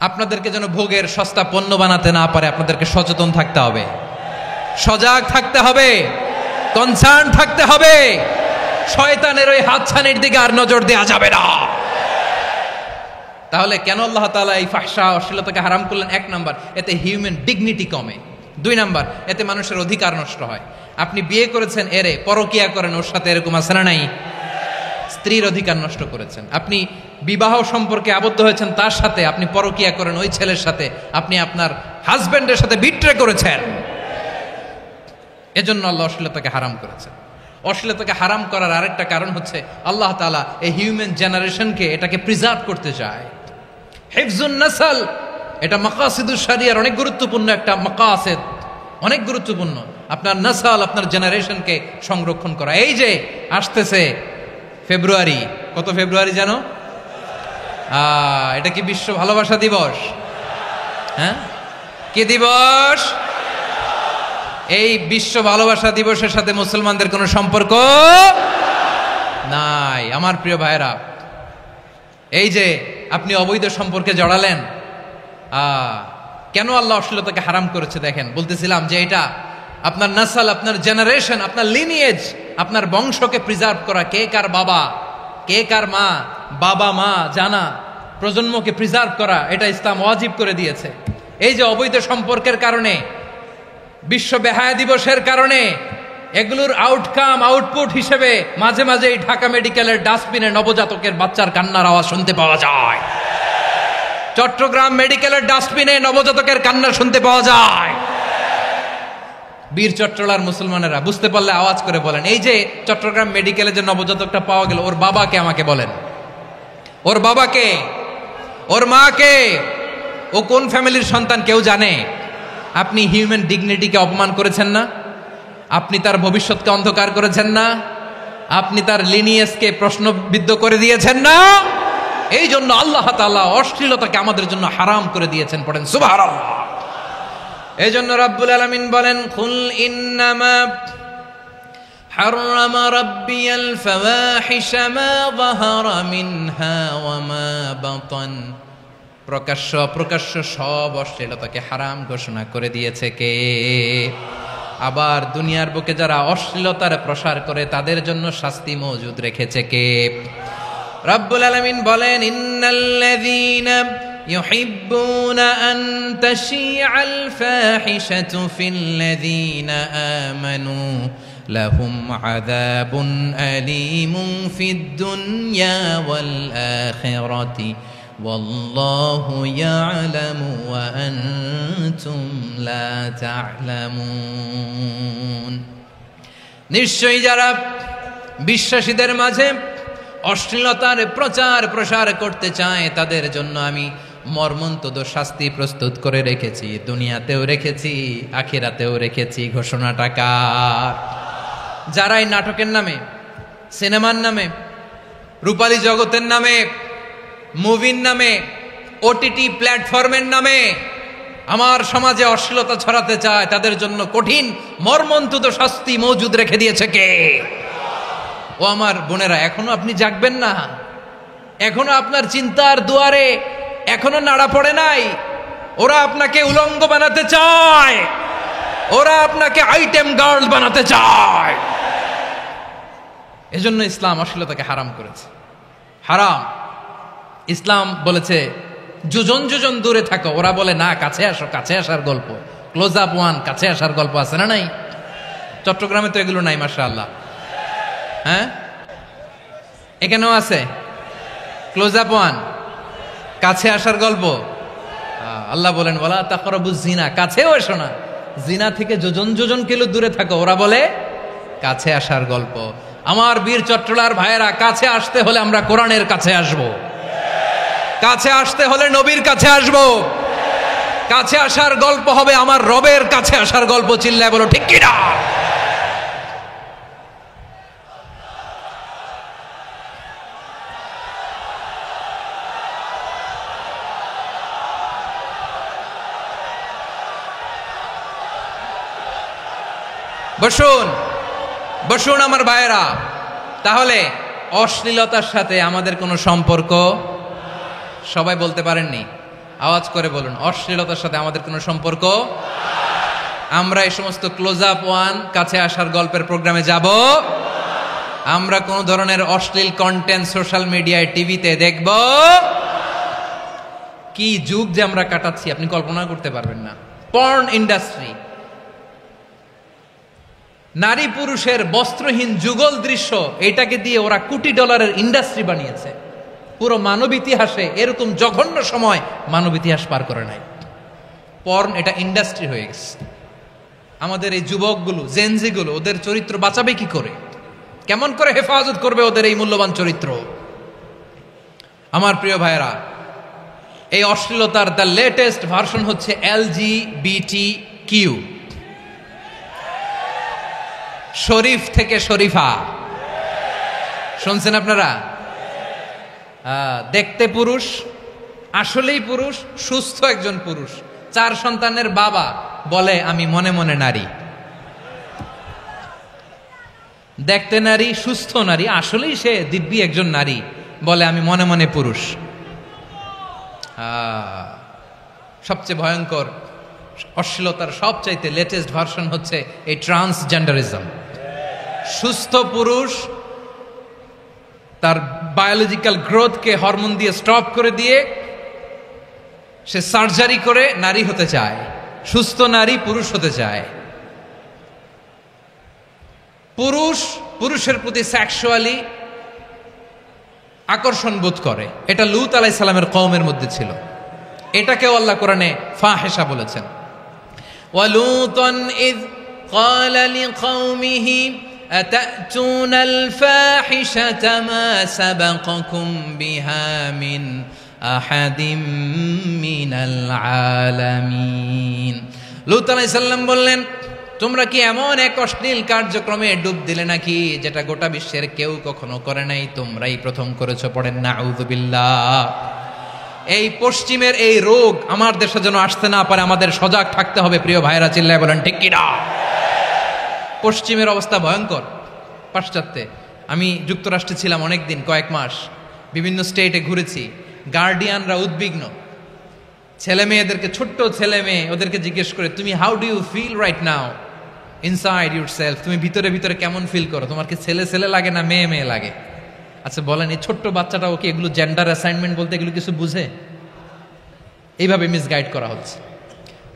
আপনাদেরকে যেন ভোগের সস্তা পণ্য বানাতে না পারে, আপনাদেরকে সচেতন থাকতে হবে, সজাগ থাকতে হবে, কনসার্ন থাকতে হবে। শয়তানের ওই হাতছানির দিকে আর নজর দেওয়া যাবে না। তাহলে কেন আল্লাহ তাআলা এই ফাহশা, অশ্লীলতাকে হারাম করলেন? 1 নাম্বার, এতে হিউম্যান ডিগনিটি কমে। 2 নাম্বার, এতে মানুষের অধিকার নষ্ট হয়। আপনি বিয়ে করেছেন এরে, পরকিয়া করেন ওর সাথে, এরকম আছে না নাই? স্ত্রীর অধিকার নষ্ট করেছেন। আপনি বিবাহ সম্পর্কে আবদ্ধ হয়েছেন তার সাথে, আপনি পরকিয়া করেন ওই ছেলের সাথে, আপনি আপনার হাজবেন্ডের সাথে বিট্রে করেছেন। এজন্য আল্লাহ অশ্লীলতাকে হারাম করেছেন। অশ্লীলতাকে হারাম করার আরেকটা কারণ হচ্ছে আল্লাহ তাআলা এই হিউম্যান জেনারেশনকে এটাকে প্রিজার্ভ করতে চায়। হিফজুন নাসল, এটা মাকাসিদুশ শরিয়ার অনেক গুরুত্বপূর্ণ একটা মাকাসিদ, অনেক গুরুত্বপূর্ণ। আপনার নাসল, আপনার জেনারেশনকে সংরক্ষণ করা। এই যে আসতেছে ফেব্রুয়ারি, কত ফেব্রুয়ারি জানো? এটা কি বিশ্ব ভালোবাসা দিবস? হ্যাঁ, কি দিবস? এই বিশ্ব ভালোবাসা দিবসের সাথে মুসলমানদের কোনো সম্পর্ক নাই। আমার প্রিয় ভাইরা, এই যে আপনি অবৈধ সম্পর্কে জড়ালেন, কেন আল্লাহ অশ্লীলতাকে হারাম করেছে দেখেন। বলতেছিলাম যে এটা আপনার নাসল, আপনার জেনারেশন, আপনার লিনিয়েজ, আপনার বংশকে প্রিজার্ভ করা। কে কার বাবা, কে কার মা, বাবা মা জানা, প্রজন্মকে প্রিজার্ভ করা, এটা ইসলাম ওয়াজিব করে দিয়েছে। এই যে অবৈধ সম্পর্কের কারণে, বিশ্ব বেহায়া দিবসের কারণে, এগুলোর আউটকাম, আউটপুট হিসেবে মাঝে মাঝে এই ঢাকা মেডিকেলের ডাস্টবিনে নবজাতকের বাচ্চার কান্নার আওয়াজ শুনতে পাওয়া যায়। চট্টগ্রাম মেডিকেলের ডাস্টবিনে নবজাতকের কান্না শুনতে পাওয়া যায়। বীর চট্টলার মুসলমানেরা বুঝতে পারলে আওয়াজ করে বলেন, এই যে চট্টগ্রাম মেডিকেলে যে নবজাতকটা পাওয়া গেল, ওর বাবাকে আমাকে বলেন। ওর বাবাকে, ওর মাকে, ও কোন ফ্যামিলির সন্তান কেউ জানে? আপনি হিউম্যান ডিগনিটিকে অপমান করেছেন না? আপনি তার ভবিষ্যৎকে অন্ধকার করেছেন না? আপনি তার লিনিয়েজকে প্রশ্নবিদ্ধ করে দিয়েছেন না? এই জন্য আল্লাহ তাআলা অশ্লীলতাকে আমাদের জন্য হারাম করে দিয়েছেন। পড়েন সুবহানাল্লাহ। এই জন্য রাব্বুল আলামিন বলেন, কুল ইন্নামা হারাম রাব্বিয়াল ফাওয়াহিশা মা যাহারা মিনহা ওয়া মা বাতান। প্রকাশ্য অপ্রকাশ্য সব অশ্লীলতাকে হারাম ঘোষণা করে দিয়েছে কে? আবার দুনিয়ার বুকে যারা অশ্লীলতার প্রসার করে তাদের জন্য শাস্তি মজুদ রেখেছে কে? রব্বুল আলামিন বলেন, ইন্নাল্লাযীনা ইউহিব্বুনা আন তাশিআল ফাহিশাতু ফিল্লাযীনা আমানু লাহুম আযাবুন আলীমুন ফিদ দুনিয়া ওয়াল আখিরাতি ওয়াল্লাহু ইয়ালামু ওয়া আনতুম লা তা'লামুন। নিশ্চয়ই যারা বিশ্বাসীদের মাঝে অশ্লীলতার প্রচার প্রসার করতে চায় তাদের জন্য আমি মর্মন্তুদ শাস্তি প্রস্তুত করে রেখেছি, দুনিয়াতেও রেখেছি, আখিরাতেও রেখেছি। ঘোষণাটা কার? যারা এই নাটকের নামে, সিনেমার নামে, রূপালী জগতের নামে, মুভির নামে, ওটিটি প্ল্যাটফর্মের নামে আমার সমাজে অশ্লীলতা ছড়াতে চায় তাদের জন্য কঠিন মর্মন্তুদ শাস্তি মজুদ রেখে দিয়েছে কে? ও আমার বোনেরা, এখনো আপনি জাগবেন না? এখনো আপনার চিন্তার দুয়ারে এখনো নাড়া পড়ে নাই? ওরা আপনাকে উলঙ্গ বানাতে চায়, ওরা আপনাকে আইটেম গার্ল বানাতে চায়। এজন্য ইসলাম অশ্লীলতাকে হারাম করেছে। হারাম। ইসলাম বলেছে যোজন যোজন দূরে থাকো, ওরা বলে না কাছে আসো, কাছে আসার গল্প, ক্লোজ আপ ওয়ান, কাছে আসার গল্প আছে না নাই? চট্টগ্রামে তো এগুলো নাই মাশাআল্লাহ। হ্যাঁ, এখানেও আছে ক্লোজ আপ ওয়ান, কাছে আসার গল্প। আল্লাহ বলেন ওয়ালা তাকরাবুজ জিনা, কাছেও এসো না, জিনা থেকে যোজন যোজন কিলো দূরে থাকো, ওরা বলে কাছে আসার গল্প। আমার বীর চট্টলার ভাইয়েরা, কাছে আসতে হলে আমরা কোরআনের কাছে আসব, কাছে আসতে হলে নবীর কাছে আসব, কাছে আসার গল্প হবে আমার রবের কাছে আসার গল্প। চিল্লায় বলো ঠিক কিনা? বসুন বসুন আমার ভাইয়েরা। তাহলে অশ্লীলতার সাথে আমাদের কোনো সম্পর্ক? সবাই বলতে পারেননি, আওয়াজ করে বলুন, অশ্লীলতার সাথে আমাদের কোনো সম্পর্ক? আমরা এই সমস্ত ক্লোজ আপ ওয়ান, কাছে আসার গল্পের প্রোগ্রামে যাব? আমরা কোন ধরনের অশ্লীল কন্টেন্ট সোশ্যাল মিডিয়ায়, টিভিতে দেখব? কি যুগ যে আমরা কাটাচ্ছি আপনি কল্পনা করতে পারবেন না। পর্ন ইন্ডাস্ট্রি, নারী পুরুষের বস্ত্রহীন যুগল দৃশ্য, এটাকে দিয়ে ওরা কোটি ডলারের ইন্ডাস্ট্রি বানিয়েছে। পুরো মানব ইতিহাসে এরকম জঘন্য সময় মানব ইতিহাস পার করে নাই। পর্ন এটা ইন্ডাস্ট্রি হয়ে গেছে। আমাদের এই যুবকগুলো, জেনজিগুলো, ওদের চরিত্র বাঁচাবে কি করে? কেমন করে হেফাজত করবে ওদের এই মূল্যবান চরিত্র? আমার প্রিয় ভাইয়েরা, এই অশ্লীলতার দ্য লেটেস্ট ভার্সন হচ্ছে LGBTQ, শরীফ থেকে শরীফা। শুনছেন আপনারা? দেখতে পুরুষ, আসলেই পুরুষ, সুস্থ একজন পুরুষ, 4 সন্তানের বাবা, বলে আমি মনে মনে নারী। দেখতে নারী, সুস্থ নারী, আসলেই সে দিব্যি একজন নারী, বলে আমি মনে মনে পুরুষ। সবচেয়ে ভয়ঙ্কর অশ্লীলতার সবচাইতে লেটেস্ট ভার্সন হচ্ছে এই ট্রান্সজেন্ডারিজম। সুস্থ পুরুষ তার বায়োলজিক্যাল গ্রোথকে হরমোন দিয়ে স্টপ করে দিয়ে সে সার্জারি করে নারী হতে চায়, সুস্থ নারী পুরুষ হতে চায়। পুরুষ পুরুষের প্রতি সেক্সুয়ালি আকর্ষণ বোধ করে, এটা লূত আলাইহিস সালামের কওমের মধ্যে ছিল। এটাকেও আল্লাহ কোরআনে ফাহিশা বলেছেন। ওয়ালুতান ইয ক্বালা লিকওমিহি আতাতুনাল ফাহিশাতা মা সাবাকাকুম বিহা মিন আহাদিম মিনাল আলামিন। লূত আলাইহিস সালাম বললেন, তোমরা কি এমন এক অশ্লীল কার্যক্রমে ডুব দিলে নাকি যেটা গোটা বিশ্বের কেউ কখনো করে নাই, তোমরাই প্রথম করেছো। পড়েন নাউযুবিল্লাহ। এই পশ্চিমের এই রোগ আমার দেশে যেন আসতে না পারে, আমাদের সজাগ থাকতে হবে। প্রিয় ভাইরা, চিল্লায় বলেন ঠিক কিনা? পশ্চিমের অবস্থা ভয়ঙ্কর। পাশ্চাত্যে, আমি যুক্তরাষ্ট্রে ছিলাম অনেকদিন, কয়েক মাস, বিভিন্ন স্টেটে ঘুরেছি। গার্ডিয়ানরা উদ্বিগ্ন, ছেলে মেয়েদেরকে, ছোট্ট ছেলে মেয়ে, ওদেরকে জিজ্ঞেস করে তুমি how do you feel right now, inside yourself, তুমি ভিতরে ভিতরে কেমন ফিল করো? তোমার কি ছেলে ছেলে লাগে না মেয়ে মেয়ে লাগে? আচ্ছা বলেন, এই ছোট্ট বাচ্চাটাও কি এগুলো জেন্ডার অ্যাসাইনমেন্ট বলতে এগুলো কিছু বুঝে? এইভাবে মিসগাইড করা হচ্ছে।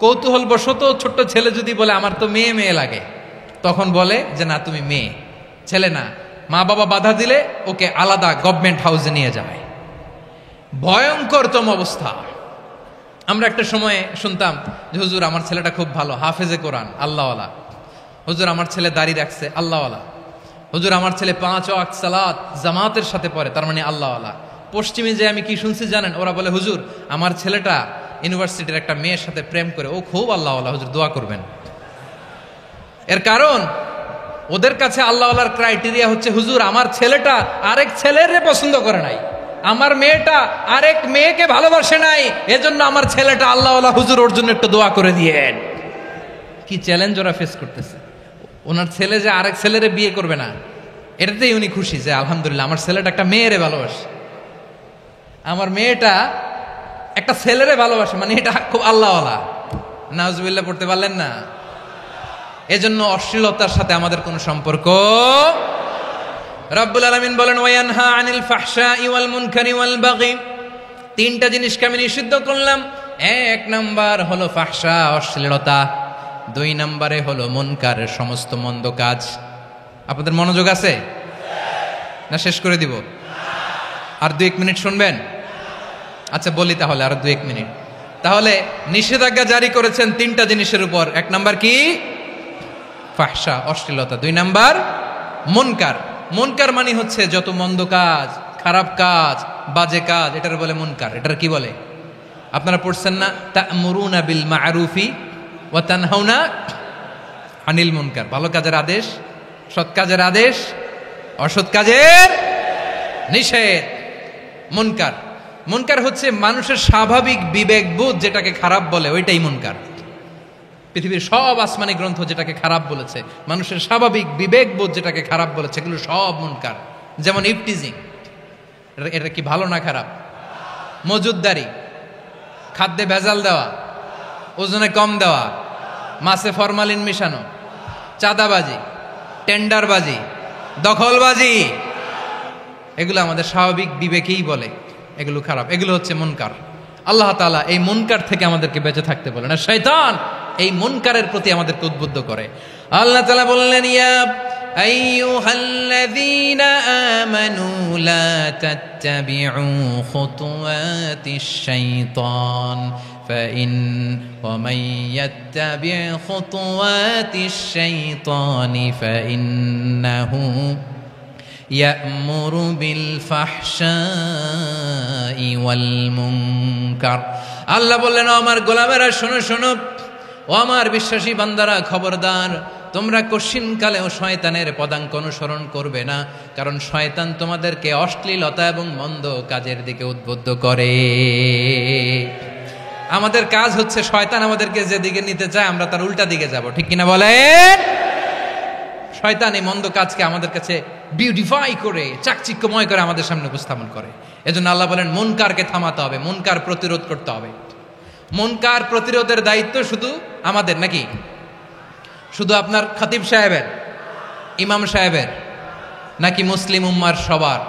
কৌতূহল বশত ছোট্ট ছেলে যদি বলে আমার তো মেয়ে মেয়ে লাগে, তখন বলে যে না তুমি মেয়ে, ছেলে না। মা বাবা বাধা দিলে ওকে আলাদা গভর্নমেন্ট হাউসে নিয়ে যায়। ভয়ঙ্করতম অবস্থা। আমরা একটা সময়ে শুনতাম যে হুজুর আমার ছেলেটা খুব ভালো, হাফেজে কোরআন, আল্লাহওয়ালা। হুজুর আমার ছেলে দাড়ি রাখছে, আল্লাহওয়ালা। হুজুর আমার ছেলে 5 ওয়াক্ত সালাত জামাতের সাথে পড়ে, তার মানে আল্লাহওয়ালা। পশ্চিমে যে আমি কি শুনছি জানেন? ওরা বলে হুজুর আমার ছেলেটা ইউনিভার্সিটির একটা মেয়ের সাথে প্রেম করে, ও খুব আল্লাহওয়ালা, হুজুর দোয়া করবেন। এর কারণ ওদের কাছে আল্লাহওয়ালার ক্রাইটেরিয়া হচ্ছে হুজুর আমার ছেলেটা আরেক ছেলের পছন্দ করে নাই, আমার মেয়েটা আরেক মেয়েকে ভালোবাসে নাই, এজন্য আমার ছেলেটা আল্লাহওয়ালা, হুজুর ওর জন্য একটু দোয়া করে দিয়েন। কি চ্যালেঞ্জ ওরা ফেস করতেছে। ওনার ছেলে যে আরেক ছেলেরে বিয়ে করবে না, এটাতেই উনি খুশি যে আলহামদুলিল্লাহ আমার ছেলেটা একটা মেয়েরে ভালোবাসে, আমার মেয়েটা একটা ছেলেরে ভালোবাসে, মানে এটা খুব আল্লাহওয়ালা। নাউজুবিল্লাহ পড়তে পারলেন না? এজন্য অশ্লীলতার সাথে আমাদের কোনো সম্পর্ক। রব্বুল আলামিন বলেন ওয়ায়ানহা আনিল ফাহশাই ওয়াল মুনকারি ওয়াল বাগি, 3টা জিনিসকে আমি নিষিদ্ধ করলাম। 1 নাম্বার হলো ফাহশা, অশ্লীলতা। 2 নম্বরে হলো মুনকার, সমস্ত মন্দ কাজ। আপনাদের মনোযোগ আছে না? শেষ করে দিব? আর 2-1 মিনিট শুনবেন? আচ্ছা বলি তাহলে, আর 2-1 মিনিট। তাহলে নিষেধাজ্ঞা জারি করেছেন 3টা জিনিসের উপর। 1 নাম্বার কি? ফাহশা, অশ্লীলতা। 2 নাম্বার মুনকার। মুনকার মানে হচ্ছে যত মন্দ কাজ, খারাপ কাজ, বাজে কাজ, এটার বলে মুনকার। এটার কি বলে? আপনারা পড়ছেন না তা'মুরুনা বিল মা'রুফি ওয়া তানহাউনা আনিল মুনকার। ভালো কাজের আদেশ, সৎ কাজের আদেশ, অসৎ কাজের নিষেধ। মুনকার, মুনকার হচ্ছে মানুষের স্বাভাবিক বিবেকবোধ যেটাকে খারাপ বলে, ওইটাই মুনকার। পৃথিবীর সব আসমানি গ্রন্থ যেটাকে খারাপ বলেছে, মানুষের স্বাভাবিক বিবেকবোধ যেটাকে খারাপ বলেছে, এগুলো সব মুনকার। যেমন ইফটিজিং, এটা কি ভালো না খারাপ? মজুদদারি, খাদ্যে ভেজাল দেওয়া, ওজনে কম দেওয়া, মাছে ফরমালিন মিশানো, চাঁদাবাজি, টেন্ডারবাজি, দখলবাজি, এগুলো আমাদের স্বাভাবিক বিবেকেই বলে এগুলো খারাপ, এগুলো হচ্ছে মুনকার। আল্লাহ তাআলা এই মুনকার থেকে আমাদেরকে বেঁচে থাকতে বলেন, আর শয়তান এই মুনকারের প্রতি আমাদেরকে উদ্বুদ্ধ করে। আল্লাহ তাআলা বললেন ইয়া আইয়ুহাল্লাযীনা আমানু লা তাত্তাবিউ খুতুওয়াতিশ শাইতান ফাইন ওয়া মান ইয়াত্তাবি' খুতুওয়াতিশ শাইতানি ফাইন্নাহু ইয়া'মুরু বিল ফাহশাই ওয়াল মুনকার। আল্লাহ বললেন ও আমার গোলামেরা শোনো শোনো, ও আমার বিশ্বাসী বান্দারা খবরদার, তোমরা কশিনকালেও শয়তানের পদাঙ্ক অনুসরণ করবে না, কারণ শয়তান তোমাদেরকে অশ্লীলতা এবং মন্দ কাজের দিকে উদ্বুদ্ধ করে। আমাদের কাজ হচ্ছে শয়তান আমাদেরকে যেদিকে নিতে চায় আমরা তার উল্টা দিকে যাব, ঠিক কিনা বলেন? শয়তান এই মন্দ কাজকে আমাদের কাছে বিউটিফাই করে, চাকচিক্যময় করে আমাদের সামনে উপস্থাপন করে। এজন্য আল্লাহ বলেন মুনকারকে থামাতে হবে, মুনকার প্রতিরোধ করতে হবে। মুনকার প্রতিরোধের দায়িত্ব শুধু আমাদের নাকি? শুধু আপনার খতিব সাহেবের, ইমাম সাহেবের, নাকি মুসলিম উম্মার সবার?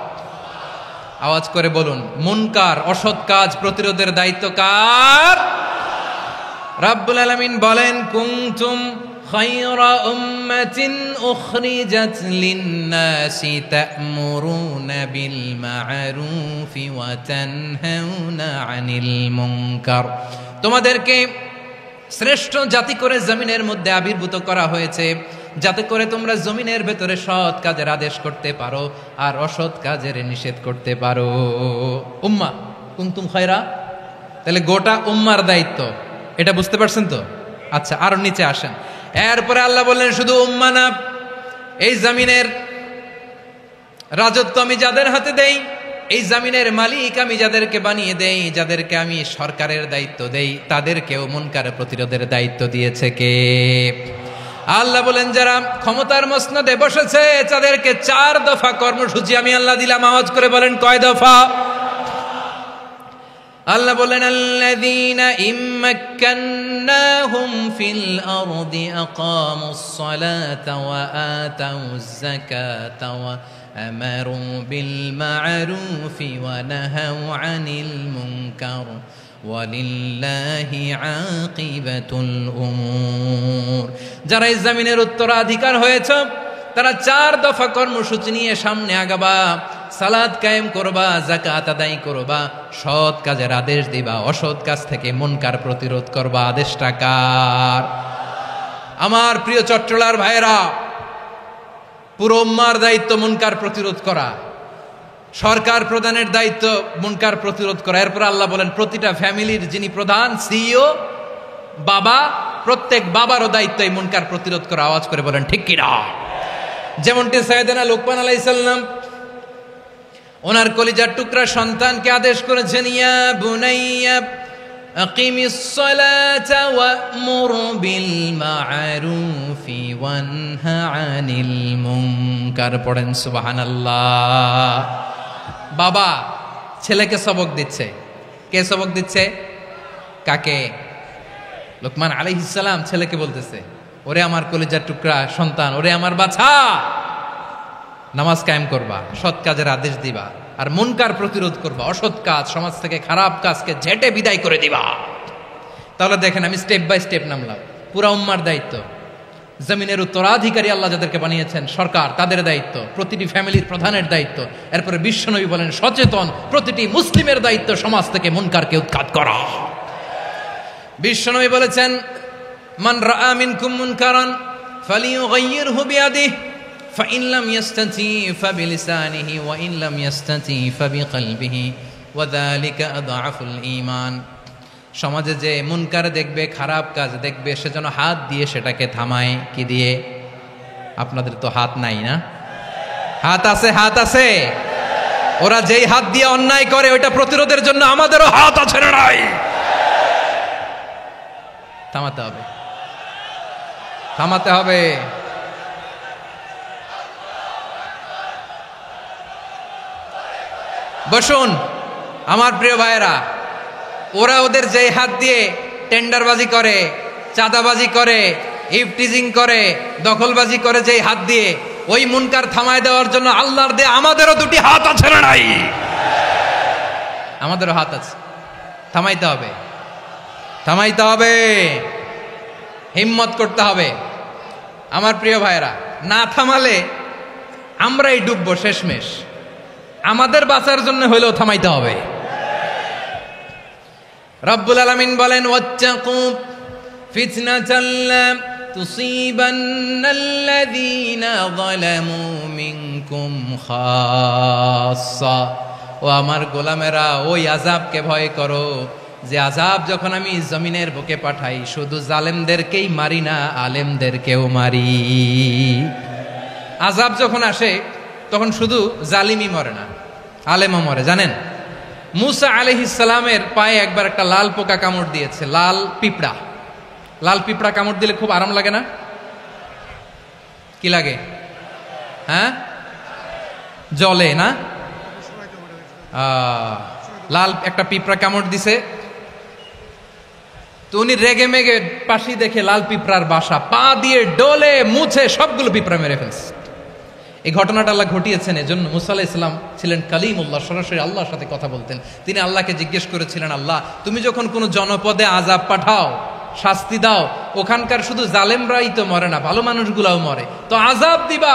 আওয়াজ করে বলুন, মুনকার অসৎ কাজ প্রতিরোধের দায়িত্ব কার? রাব্বুল আলামিন বলেন কুনতুম খায়রা উম্মাতিন উখরিজাত লিন-নাসি তা'মুরুনা বিল মা'রুফি ওয়া তানহাউনা আনিল মুনকার। তোমাদেরকে শ্রেষ্ঠ জাতি করে জমিনের মধ্যে আবির্ভূত করা হয়েছে, যাতে করে তোমরা জমিনের ভেতরে সৎ কাজের আদেশ করতে পারো আর অসৎ কাজের নিষেধ করতে পারো। উম্মাহ কুনতুম খায়রা, তাহলে গোটা উম্মার দায়িত্ব, এটা বুঝতে পারছেন তো? আচ্ছা আরো নিচে আসেন। এরপরে আল্লাহ বললেন শুধু উম্মাহ না, এই জমিনের রাজত্ব আমি যাদের হাতে দেই, এই জমিনের মালিক আমি যাদেরকে বানিয়ে দেই, যাদেরকে আমি সরকারের দায়িত্ব দেই, তাদেরকেও মুনকার প্রতিরোধের দায়িত্ব দিয়েছে কে? আল্লাহ বলেন যারা ক্ষমতার মসনদে বসেছে তাদেরকে 4 দফা কর্মসূচি আমি আল্লাহ দিলাম। আওয়াজ করে বলেন কয় দফা? আল্লাহ বলেন আল্লাযীনা ইম্মাক্কান্নাহুম ফিল আরদি আকামুস সালাতা ওয়া আতাউয যাকাতা ওয়া আমারু বিল মা'রুফি ওয়া নাহাউ আনিল মুনকার ওয়ালিল্লাহি আকিবাতুল উমুর। যারা এই জমিনের উত্তরাধিকার হয়েছে তারা 4 দফা কর্মসূচি নিয়ে সামনে আগাবা। সালাত কায়েম করবা, যাকাত আদায় করবা, সৎ কাজের আদেশ দিবা, অসৎ কাজ থেকে মুনকার প্রতিরোধ করবা। আদেশটা কার? আমার প্রিয় চট্টলার ভাইরা, পুরো উম্মার দায়িত্ব মুনকার প্রতিরোধ করা, সরকার প্রধানের দায়িত্ব মুনকার প্রতিরোধ করা। এরপর আল্লাহ বলেন প্রতিটা ফ্যামিলির যিনি প্রধান সিইও বাবা, প্রত্যেক বাবারও দায়িত্ব এই মুনকার প্রতিরোধ করা। আওয়াজ করে বলেন ঠিক কি না? যেমনটি সাইয়েদনা লুকমান আলাইহিস সালাম ওনার কলিজার টুকরা সন্তানকে আদেশ করেছেন, ইয়া বুনাইয়া আকিমিস সালাতা ওয়া'মুর বিল মা'রুফি ওয়ানহা আনিল মুনকার। পড়েন সুবহানাল্লাহ। বাবা ছেলেকে সবক দিচ্ছে। কে সবক দিচ্ছে? কাকে? লুকমান আলাইহিস সালাম ছেলেকে বলতেছে, ওরে আমার কলিজার টুকরা সন্তান, ওরে আমার বাছা, নামাজ কায়েম করবা, সৎ কাজের আদেশ দিবা, আর মুনকার প্রতিরোধ করবা, অসৎ কাজ, সমাজ থেকে খারাপ কাজকে ঝেঁটে বিদায় করে দিবা। তাহলে দেখেন আমি স্টেপ বাই স্টেপ নামলাম। পুরা উম্মার দায়িত্ব, জমিনের উত্তরাধিকারী আল্লাহ যাদেরকে বানিয়েছেন সরকার, তাদের দায়িত্ব, প্রতিটি ফ্যামিলির প্রধানের দায়িত্ব। এরপরে বিশ্বনবী বলেন সচেতন প্রতিটি মুসলিমের দায়িত্ব সমাজ থেকে মুনকারকে উৎখাত করা। বিশ্বনবী বলেছেন, মান রাআ মিনকুম মুনকারান ফালিয়ুগাইয়িরহু বিয়াদিহি ফাইন লাম ইয়াস্তাতি ফাবিলিসানিহি ওয়া ইন লাম ইয়াস্তাতি ফাবিকলবিহি ওয়া যালিকা আযআফুল ঈমান। সমাজে যে মুনকার দেখবে, খারাপ কাজ দেখবে, সে যেন হাত দিয়ে সেটাকে থামায়। কি দিয়ে? আপনাদের তো হাত নাই না? হাত আছে, হাত আছে। ওরা যেই হাত দিয়ে অন্যায় করে ওইটা প্রতিরোধের জন্য আমাদেরও হাত আছে না নাই? থামাতে হবে, থামাতে হবে। বসুন আমার প্রিয় ভাইয়েরা, ওরা ওদের যে হাত দিয়ে টেন্ডারবাজি করে, চাঁদাবাজি করে, ইফটিজিং করে, দখলবাজি করে, যে হাত দিয়ে, ওই মুনকার থামায় দেওয়ার জন্য আল্লাহর দিয়ে আমাদেরও দুটি হাত আছে না নাই? আমাদেরও হাত আছে। থামাইতে হবে, থামাইতে হবে, হিম্মত করতে হবে। আমার প্রিয় ভাইয়েরা, না থামালে আমরাই ডুববো শেষমেশ। আমাদের বাঁচার জন্য হইলেও থামাইতে হবে। রব্বুল আলামিন বলেন, ওয়াত্তাকু ফিতনাতাল লা তুসিবান্নাল্লাযীনা যালামু মিনকুম খাসসা। ও আমার গোলামেরা, ওই আযাবকে ভয় করো যে আযাব যখন আমি জমিনের বুকে পাঠাই শুধু জালেমদেরকেই মারি না, আলেমদেরকেও মারি। আযাব যখন আসে তখন শুধু জালিমই মরে না, আলেমও মরে। জানেন মুসা আলাইহিস সালামের পায়ে একবার একটা লাল পোকা কামড় দিয়েছে, লাল পিঁপড়া। লাল পিঁপড়া কামড় দিলে খুব আরাম লাগে না? কি লাগে? হ্যাঁ, জলে না? লাল একটা পিঁপড়া কামড় দিছে, তো উনি রেগে মেগে পাশি দেখে লাল পিঁপড়ার বাসা, পা দিয়ে ডলে মুছে সবগুলো পিঁপড়া মেরে ফেলছে। এই ঘটনাটা আল্লাহ ঘটিয়েছেন এজন্য মুসা আলাইহিস সালাম ছিলেন কালিমুল্লাহ, সরাসরি আল্লাহর সাথে কথা বলতেন। তিনি আল্লাহকে জিজ্ঞেস করেছিলেন, আল্লাহ তুমি যখন কোনো জনপদে আযাব পাঠাও, শাস্তি দাও, ওখানকার শুধু জালেমরাই তো মরে না, ভালো মানুষগুলাও মরে, তো আযাব দিবা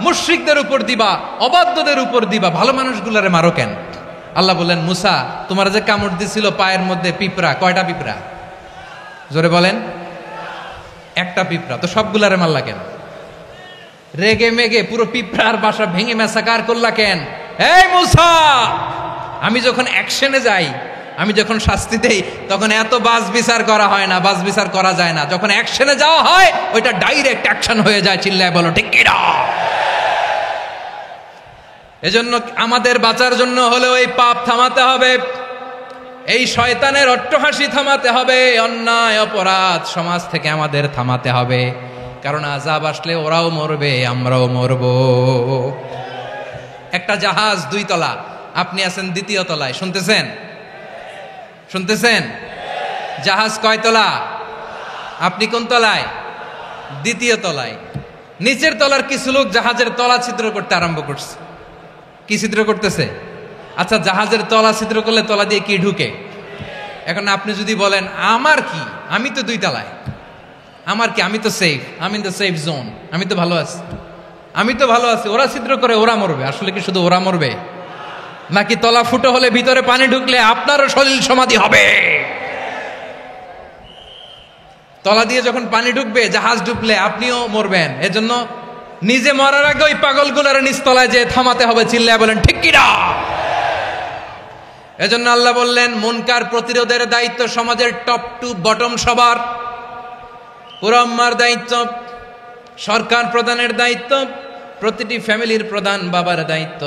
মুশরিকদের উপর দিবা, অবাধ্যদের উপর দিবা, ভালো মানুষগুলারে মারো কেন? আল্লাহ বললেন, মুসা তোমার যে কামড় দিছিল পায়ের মধ্যে পিঁপড়া, কয়টা পিঁপড়া? জোরে বলেন। একটা পিঁপড়া, তো সবগুলারে মারলা কেন? রেগে মেগে পুরো পিঁপড়ার বাসা ভেঙে ম্যাসাকার করলা কেন? এই মুসা, আমি যখন অ্যাকশনে যাই, আমি যখন শাস্তি দেই, তখন এত বাস বিচার করা হয় না, বাস বিচার করা যায় না। যখন অ্যাকশনে যাওয়া হয় ওইটা ডাইরেক্ট অ্যাকশন হয়ে যায়। চিল্লায় বলো ঠিক কি না? এজন্য আমাদের বাঁচার জন্য হলেও এই পাপ থামাতে হবে, এই শয়তানের অট্টহাসি থামাতে হবে, অন্যায় অপরাধ সমাজ থেকে আমাদের থামাতে হবে। কারণ আযাব আসলে ওরাও মরবে, আমরাও মরব। একটা জাহাজ 2 তলা, আপনি আছেন 2য় তলায়, শুনতেছেন? শুনতেছেন? জাহাজ কয় তলা? আপনি কোন তলায়? দ্বিতীয় তলায়। নিচের তলার কিছু লোক জাহাজের তলা ছিদ্র করতে আরম্ভ করছে। কি ছিদ্র করতেছে? আচ্ছা, জাহাজের তলা ছিদ্র করলে তলা দিয়ে কি ঢুকে? এখন আপনি যদি বলেন আমার কি, আমি তো 2 তলায়, আমার কি, আমি তো সেফ, আমি ইন দ্য সেফ জোন, আমি তো ভালো আছি, আমি তো ভালো আছি, ওরা ছিদ্র করে ওরা মরবে। আসলে কি শুধু ওরা মরবে, নাকি তলা ফুটো হলে ভিতরে পানি ঢুকলে আপনারও সলিল সমাধি হবে? তলা দিয়ে যখন পানি ঢুকবে, জাহাজ ঢুকলে আপনিও মরবেন। এজন্য নিজে মরার আগে ওই পাগলগুলোর নিচতলায় যে থামাতে হবে। চিল্লায় বলেন ঠিক কিনা? এজন্য আল্লাহ বললেন মুনকার প্রতিরোধের দায়িত্ব সমাজের টপ টু বটম সবার। পুরো আম্মার দায়িত্ব, সরকার প্রধানের দায়িত্ব, প্রতিটি ফ্যামিলির প্রধান বাবার দায়িত্ব।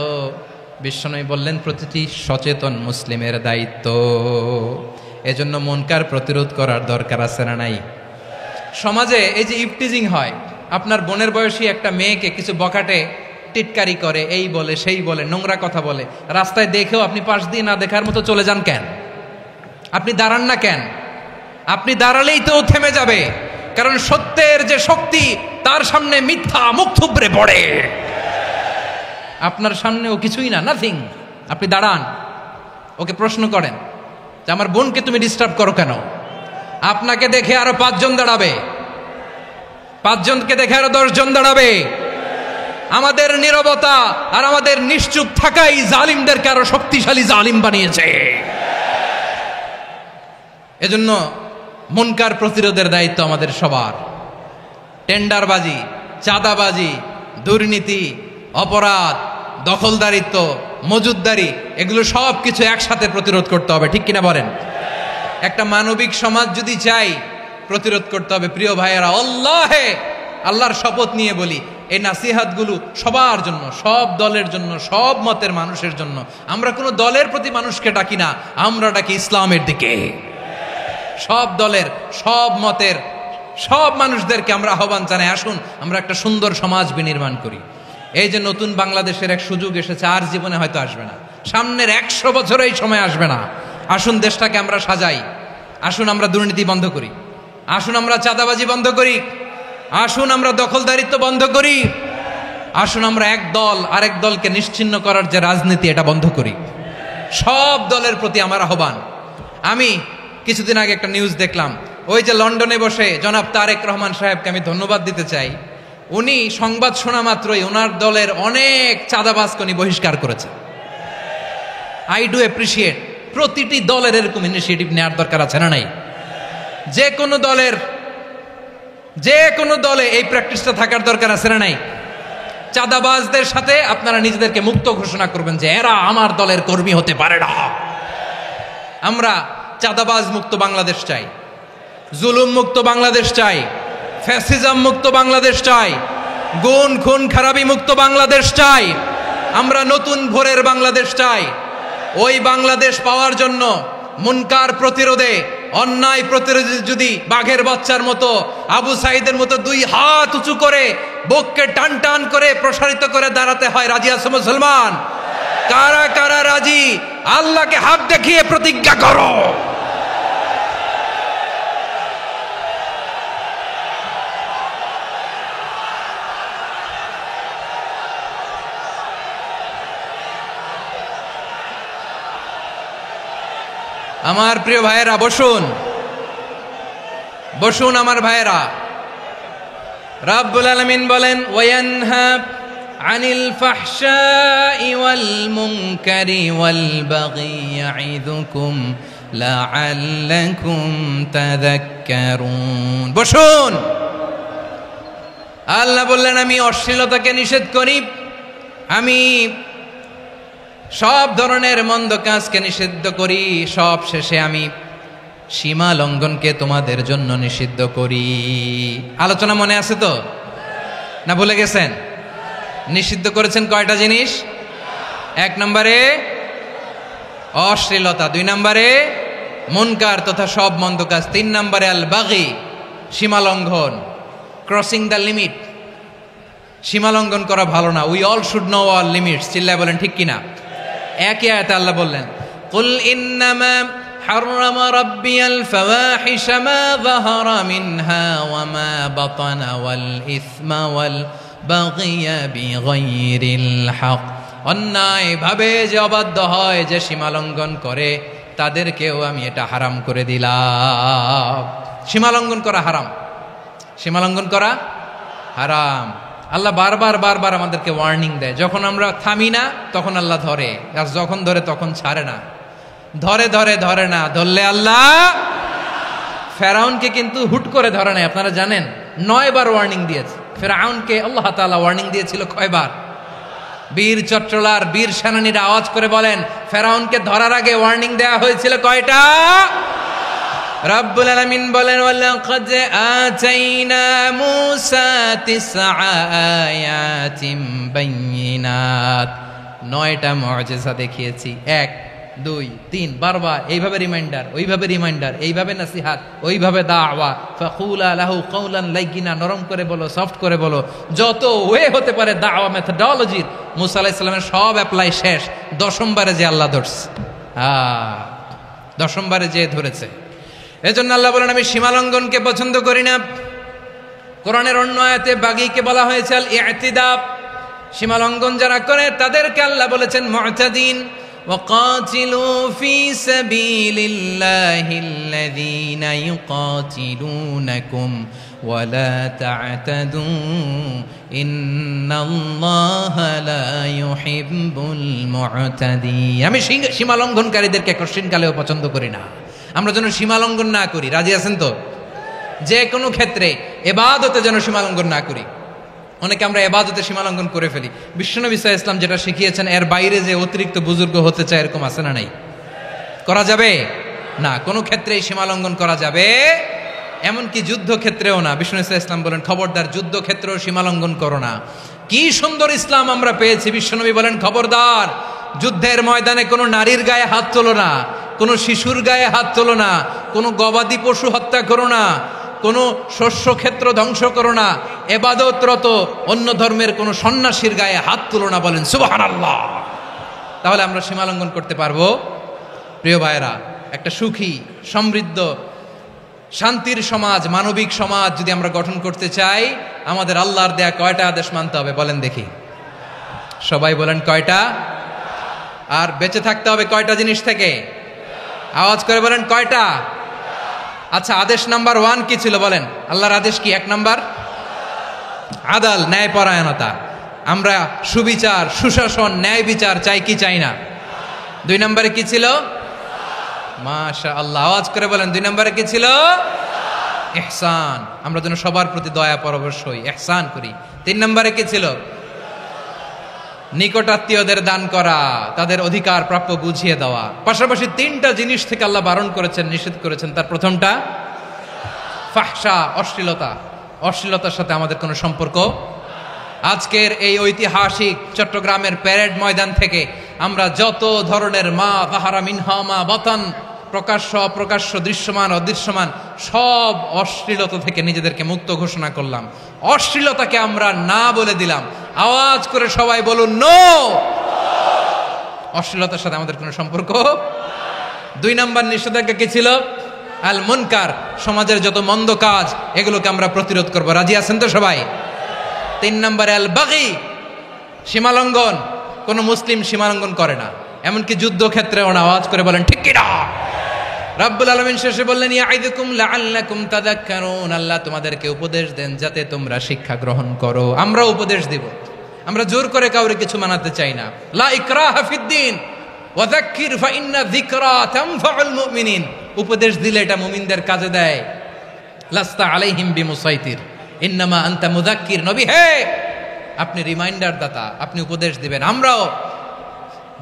বিশ্বনবী বললেন প্রতিটি সচেতন মুসলিমের দায়িত্ব। এজন্য মুনকার প্রতিরোধ করার দরকার আছে না নাই? সমাজে এই যে ইফটিজিং হয়, আপনার বোনের বয়সী একটা মেয়েকে কিছু বকাটে টিটকারি করে, এই বলে সেই বলে, নোংরা কথা বলে, রাস্তায় দেখেও আপনি পাশ দিয়ে না দেখার মতো চলে যান কেন? আপনি দাঁড়ান না কেন? আপনি দাঁড়ালেই তো থেমে যাবে, কারণ সত্যের যে শক্তি তার সামনে মিথ্যা মুখ থুবড়ে পড়ে। আপনার সামনে ও কিছুই না, নাথিং। আপনি দাঁড়ান, ওকে প্রশ্ন করেন যে আমার বোনকে তুমি ডিস্টার্ব করো কেন? আপনাকে দেখে আরো 5 জন দাঁড়াবে, 5 জনকে দেখে আরো 10 জন দাঁড়াবে। আমাদের নীরবতা আর আমাদের নিশ্চুপ থাকাই জালিমদেরকে আরো শক্তিশালী জালিম বানিয়েছে। এজন্য মুনকার প্রতিরোধের দায়িত্ব আমাদের সবার। টেন্ডারবাজি, চাঁদাবাজি, দুর্নীতি, অপরাধ, দখলদারিত্ব, মজুদদারি, এগুলো সব কিছু একসাথে প্রতিরোধ করতে হবে। ঠিক কিনা বলেন? একটা মানবিক সমাজ যদি চাই, প্রতিরোধ করতে হবে। প্রিয় ভাইয়েরা, আল্লাহর শপথ নিয়ে বলি, এই নাসিহাতগুলো সবার জন্য, সব দলের জন্য, সব মতের মানুষের জন্য। আমরা কোনো দলের প্রতি মানুষকে ডাকি না, আমরা ডাকি ইসলামের দিকে। সব দলের, সব মতের, সব মানুষদেরকে আমরা আহ্বান জানাই, আসুন আমরা একটা সুন্দর সমাজ বিনির্মাণ করি। এই যে নতুন বাংলাদেশের এক সুযোগ এসেছে, আর জীবনে হয়তো আসবে না, সামনের 100 বছর এই সময় আসবে না। আসুন দেশটাকে আমরা সাজাই, আসুন আমরা দুর্নীতি বন্ধ করি, আসুন আমরা চাঁদাবাজি বন্ধ করি, আসুন আমরা দখলদারিত্ব বন্ধ করি, আসুন আমরা এক দল আরেক দলকে নিশ্চিহ্ন করার যে রাজনীতি, এটা বন্ধ করি। সব দলের প্রতি আমার আহ্বান। আমি কিছুদিন আগে একটা নিউজ দেখলাম, ওই যে লন্ডনে বসে জনাব তারেক রহমান সাহেবকে আমি ধন্যবাদ দিতে চাই। উনি সংবাদ শোনা মাত্রই ওনার দলের অনেক চাঁদাবাজকে উনি বহিষ্কার করেছে। I do appreciate. প্রতিটি দলের এরকম ইনিশিয়েটিভ নেওয়ার দরকার আছে না নাই? যে কোনো দলে এই প্র্যাকটিসটা থাকার দরকার আছে না নাই? চাঁদাবাজদের সাথে আপনারা নিজেদেরকে মুক্ত ঘোষণা করবেন যে এরা আমার দলের কর্মী হতে পারে না। আমরা চাঁদাবাজ মুক্ত বাংলাদেশ চাই, জুলুম মুক্ত বাংলাদেশ চাই, ফ্যাসিজম মুক্ত বাংলাদেশ চাই, গুণ খুন খারাপি মুক্ত বাংলাদেশ চাই। আমরা নতুন ভোরের বাংলাদেশ চাই। ওই বাংলাদেশ পাওয়ার জন্য মুনকার প্রতিরোধে, অন্যায় প্রতিরোধে যদি বাঘের বাচ্চার মতো, আবু সাইদের মতো 2 হাত উঁচু করে বুককে টান টান করে প্রসারিত করে দাঁড়াতে হয়, রাজি আছো মুসলমান? কারা কারা রাজি? আল্লাহকে হাত দেখিয়ে প্রতিজ্ঞা করো। আমার প্রিয় ভাইয়েরা, বসুন বসুন আমার ভাইয়েরা। রাব্বুল আলামিন বলেন, ওয়ায়ানহা আনিল ফাহশাই ওয়াল মুনকারি ওয়াল বাগি ইয়াইদুকুম লাআল্লাকুম তাযাক্কারুন। বসুন। আল্লাহ বললেন, আমি অশ্লীলতাকে নিষেধ করি, আমি সব ধরনের মন্দ কাজকে নিষিদ্ধ করি, সব শেষে আমি সীমা লঙ্ঘনকে তোমাদের জন্য নিষিদ্ধ করি। আলোচনা মনে আছে তো, না ভুলে গেছেন? নিষিদ্ধ করেছেন কয়টা জিনিস? 1 নম্বরে অশ্লীলতা, 2 নম্বরে মুনকার তথা সব মন্দ কাজ, 3 নম্বরে আল বাগি, সীমা লঙ্ঘন, ক্রসিং দ্য লিমিট। সীমা লঙ্ঘন করা ভালো না। We all should know our limits. চিল্লায় বলেন ঠিক কিনা? একই আয়াতে আল্লাহ বললেন, কুল ইন্নামা حرم ربي الفواحش ما ظهر منها وما بطن والإثم والبغي بغير الحق অন্যায় ভাবে যে অবাধ্য হয়, যে সীমা লঙ্ঘন করে, তাদেরকেও আমি এটা হারাম করে দিলাম। সীমা লঙ্ঘন করা হারাম, সীমা লঙ্ঘন করা হারাম। আল্লাহ বারবার আমাদেরকে ওয়ার্নিং দেয়। যখন আমরা থামি না তখন আল্লাহ ধরে, আর যখন ধরে তখন ছাড়ে না। ধরে না, ধরলে আল্লাহ। ফেরাউনকে কিন্তু হুট করে ধরে নাই, আপনারা জানেন 9 বার ওয়ার্নিং দিয়েছে। ফেরাউনকে আল্লাহ তাআলা ওয়ার্নিং দিয়েছিল কয়বার? বীর চট্টলার বীর সেনানীরা আওয়াজ করে বলেন, ফেরাউনকে ধরার আগে ওয়ার্নিং দেওয়া হয়েছিল কয়টা? রব্বুল আলামিন বলেন, ওয়ালাকাদ আতাইনা মূসা 9 আয়াতিন বাইয়িনাত, 9টা মুআজিজা দেখিয়েছি। 1 2 3 বারবার এইভাবে রিমাইন্ডার, ওইভাবে রিমাইন্ডার, এইভাবে নসিহাত, ওইভাবে দাওয়া। ফাকুলা লাহু কাওলান লাইয়িনা, নরম করে বলো, সফট করে বলো, যত ওয়ে হতে পারে দাওয়া মেথডোলজির মুসা আলাইহিস সালামের সব অ্যাপ্লাই শেষ। 10ম বারে যে আল্লাহ ধরছে, 10ম বারে যে ধরেছে। এজন্য আল্লাহ বলেন, আমি সীমা লঙ্ঘনকে পছন্দ করি না। কোরআনের অন্য আয়াতে বাগীকে বলা হয়েছে আল ইতিদা, সীমা লঙ্ঘন যারা করে তাদেরকে আল্লাহ বলেছেন মুতাদিন। وقاتلوا في سبيل الله الذين يقاتلونكم ولا تعتدوا إن الله لا يحب المعتدين। আমি সীমা লঙ্ঘনকারীদেরকে কোশ্চেন কালেও পছন্দ করি না। আমরা যেন সীমা লঙ্ঘন না করি, রাজি আছেন তো? যে কোনো ক্ষেত্রে ইবাদতে যেন সীমা লঙ্ঘন না করি। অনেকে আমরা ইবাদতে সীমা লঙ্ঘন করে ফেলি। বিশ্বনবী সাল্লাল্লাহু আলাইহি ওয়াসাল্লাম যেটা শিখিয়েছেন এর বাইরে যে অতিরিক্ত বুজুর্গ হতে চায়, এরকম আছে না নাই? করা যাবে না, কোনো ক্ষেত্রেই সীমা লঙ্ঘন করা যাবে, এমনকি যুদ্ধ ক্ষেত্রেও না। বিশ্বনবী সাল্লাল্লাহু আলাইহি ওয়াসাল্লাম বলেন, খবরদার যুদ্ধ ক্ষেত্রেও সীমা লঙ্ঘন করো না। কি সুন্দর ইসলাম আমরা পেয়েছি। বিশ্বনবী বলেন, খবরদার যুদ্ধের ময়দানে কোনো নারীর গায়ে হাত তোলো না, কোনো শিশুর গায়ে হাত তোলো না, কোনো গবাদি পশু হত্যা করো না, কোনো শস্য ক্ষেত্র ধ্বংস করো না, ইবাদতরত অন্য ধর্মের কোনো সন্ন্যাসীর গায়ে হাত তুলো না। বলেন সুবহানাল্লাহ। তাহলে আমরা সীমা লঙ্ঘন করতে পারবো? প্রিয় ভাইরা, একটা সুখী, সমৃদ্ধ, শান্তির সমাজ, মানবিক সমাজ যদি আমরা গঠন করতে চাই, আমাদের আল্লাহর দেয়া কয়টা আদেশ মানতে হবে বলেন দেখি? সবাই বলেন কয়টা? আর বেঁচে থাকতে হবে কয়টা জিনিস থেকে? আওয়াজ করে বলেন কয়টা? আচ্ছা, আদেশ নাম্বার 1 কি ছিল বলেন? আল্লাহর আদেশ কি? 1 নাম্বার আদাল, ন্যায়পরায়ণতা। আমরা সুবিচার, সুশাসন, ন্যায় বিচার চাই কি চাই না? 2 নম্বরে কি ছিল? মাশাআল্লাহ, আওয়াজ করে বলেন 2 নম্বরে কি ছিল? ইহসান, আমরা যেন সবার প্রতি দয়া পরবশ হই, ইহসান করি। 3 নম্বরে কি ছিল? নিকটাত্মীয়দের দান করা, তাদের অধিকার প্রাপ্য বুঝিয়ে দেওয়া। পাশাপাশি 3টা জিনিস থেকে আল্লাহ বারণ করেছেন, নিষেধ করেছেন। তার প্রথমটা ফাহশা, অশ্লীলতা। অশ্লীলতার সাথে আমাদের কোনো সম্পর্ক। আজকের এই ঐতিহাসিক চট্টগ্রামের প্যারেড ময়দান থেকে আমরা যত ধরনের মা যাহারা মিনহা মা বাতান, প্রকাশ্য অপ্রকাশ্য, দৃশ্যমান অদৃশ্যমান, সব অশ্লীলতা থেকে নিজেদেরকে মুক্ত ঘোষণা করলাম। অশ্লীলতাকে আমরা না বলে দিলাম। আওয়াজ করে সবাই বলুন নো। অশ্লীলতার সাথে আমাদের কোনো সম্পর্ক। 2 নম্বর নিষেধাজ্ঞা কি ছিল? আল মুনকার, সমাজের যত মন্দ কাজ এগুলোকে আমরা প্রতিরোধ করব। রাজি আছেন তো সবাই? 3 নম্বরে আল বাগী, সীমালঙ্ঘন। কোন মুসলিম সীমালঙ্ঘন করে না, এমনকি যুদ্ধ ক্ষেত্রেও না। আওয়াজ করে বলেন ঠিক কি না? রব্বুল আলামিন শেষে বললেন, ইয়াইদুকুম লাআল্লাকুম তাযাক্কারুন, আল্লাহ তোমাদেরকে উপদেশ দেন যাতে তোমরা শিক্ষা গ্রহণ করো। আমরা উপদেশ দিব, আমরা জোর করে কাউরে কিছু মানাতে চাই না। লা ইকরাহা ফিদ্দিন ওয়া যাক্কির ফাইন্না যিকরা তানফাউল মুমিনিন। উপদেশ দিলে এটা মুমিনদের কাজে দেয়। লাস্তা আলাইহিম বিমুসাইতির ইন্নামা আনতা মুযাক্কির। নবী হে, আপনি রিমাইন্ডার দাতা, আপনি উপদেশ দিবেন। আমরাও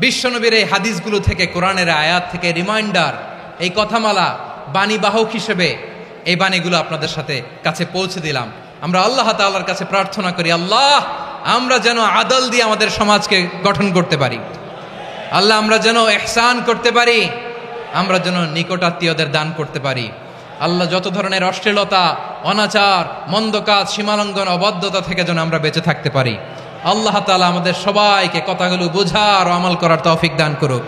বিশ্বনবীর এই হাদিসগুলো থেকে, কোরআনের আয়াত থেকে রিমাইন্ডার, এই কথামালা, বাণীবাহক হিসেবে এই বাণীগুলো আপনাদের সাথে কাছে পৌঁছে দিলাম। আমরা আল্লাহ তাআলার কাছে প্রার্থনা করি, আল্লাহ আমরা যেন আদল দিয়ে আমাদের সমাজকে গঠন করতে পারি। আল্লাহ আমরা যেন ইহসান করতে পারি, আমরা যেন নিকটাত্মীয়দের দান করতে পারি। আল্লাহ যত ধরনের অশ্লীলতা, অনাচার, মন্দ কাজ, সীমালঙ্ঘন, অবাধ্যতা থেকে যেন আমরা বেঁচে থাকতে পারি। আল্লাহ তাআলা আমাদের সবাইকে কথাগুলো বোঝার ও আমল করার তৌফিক দান করুক।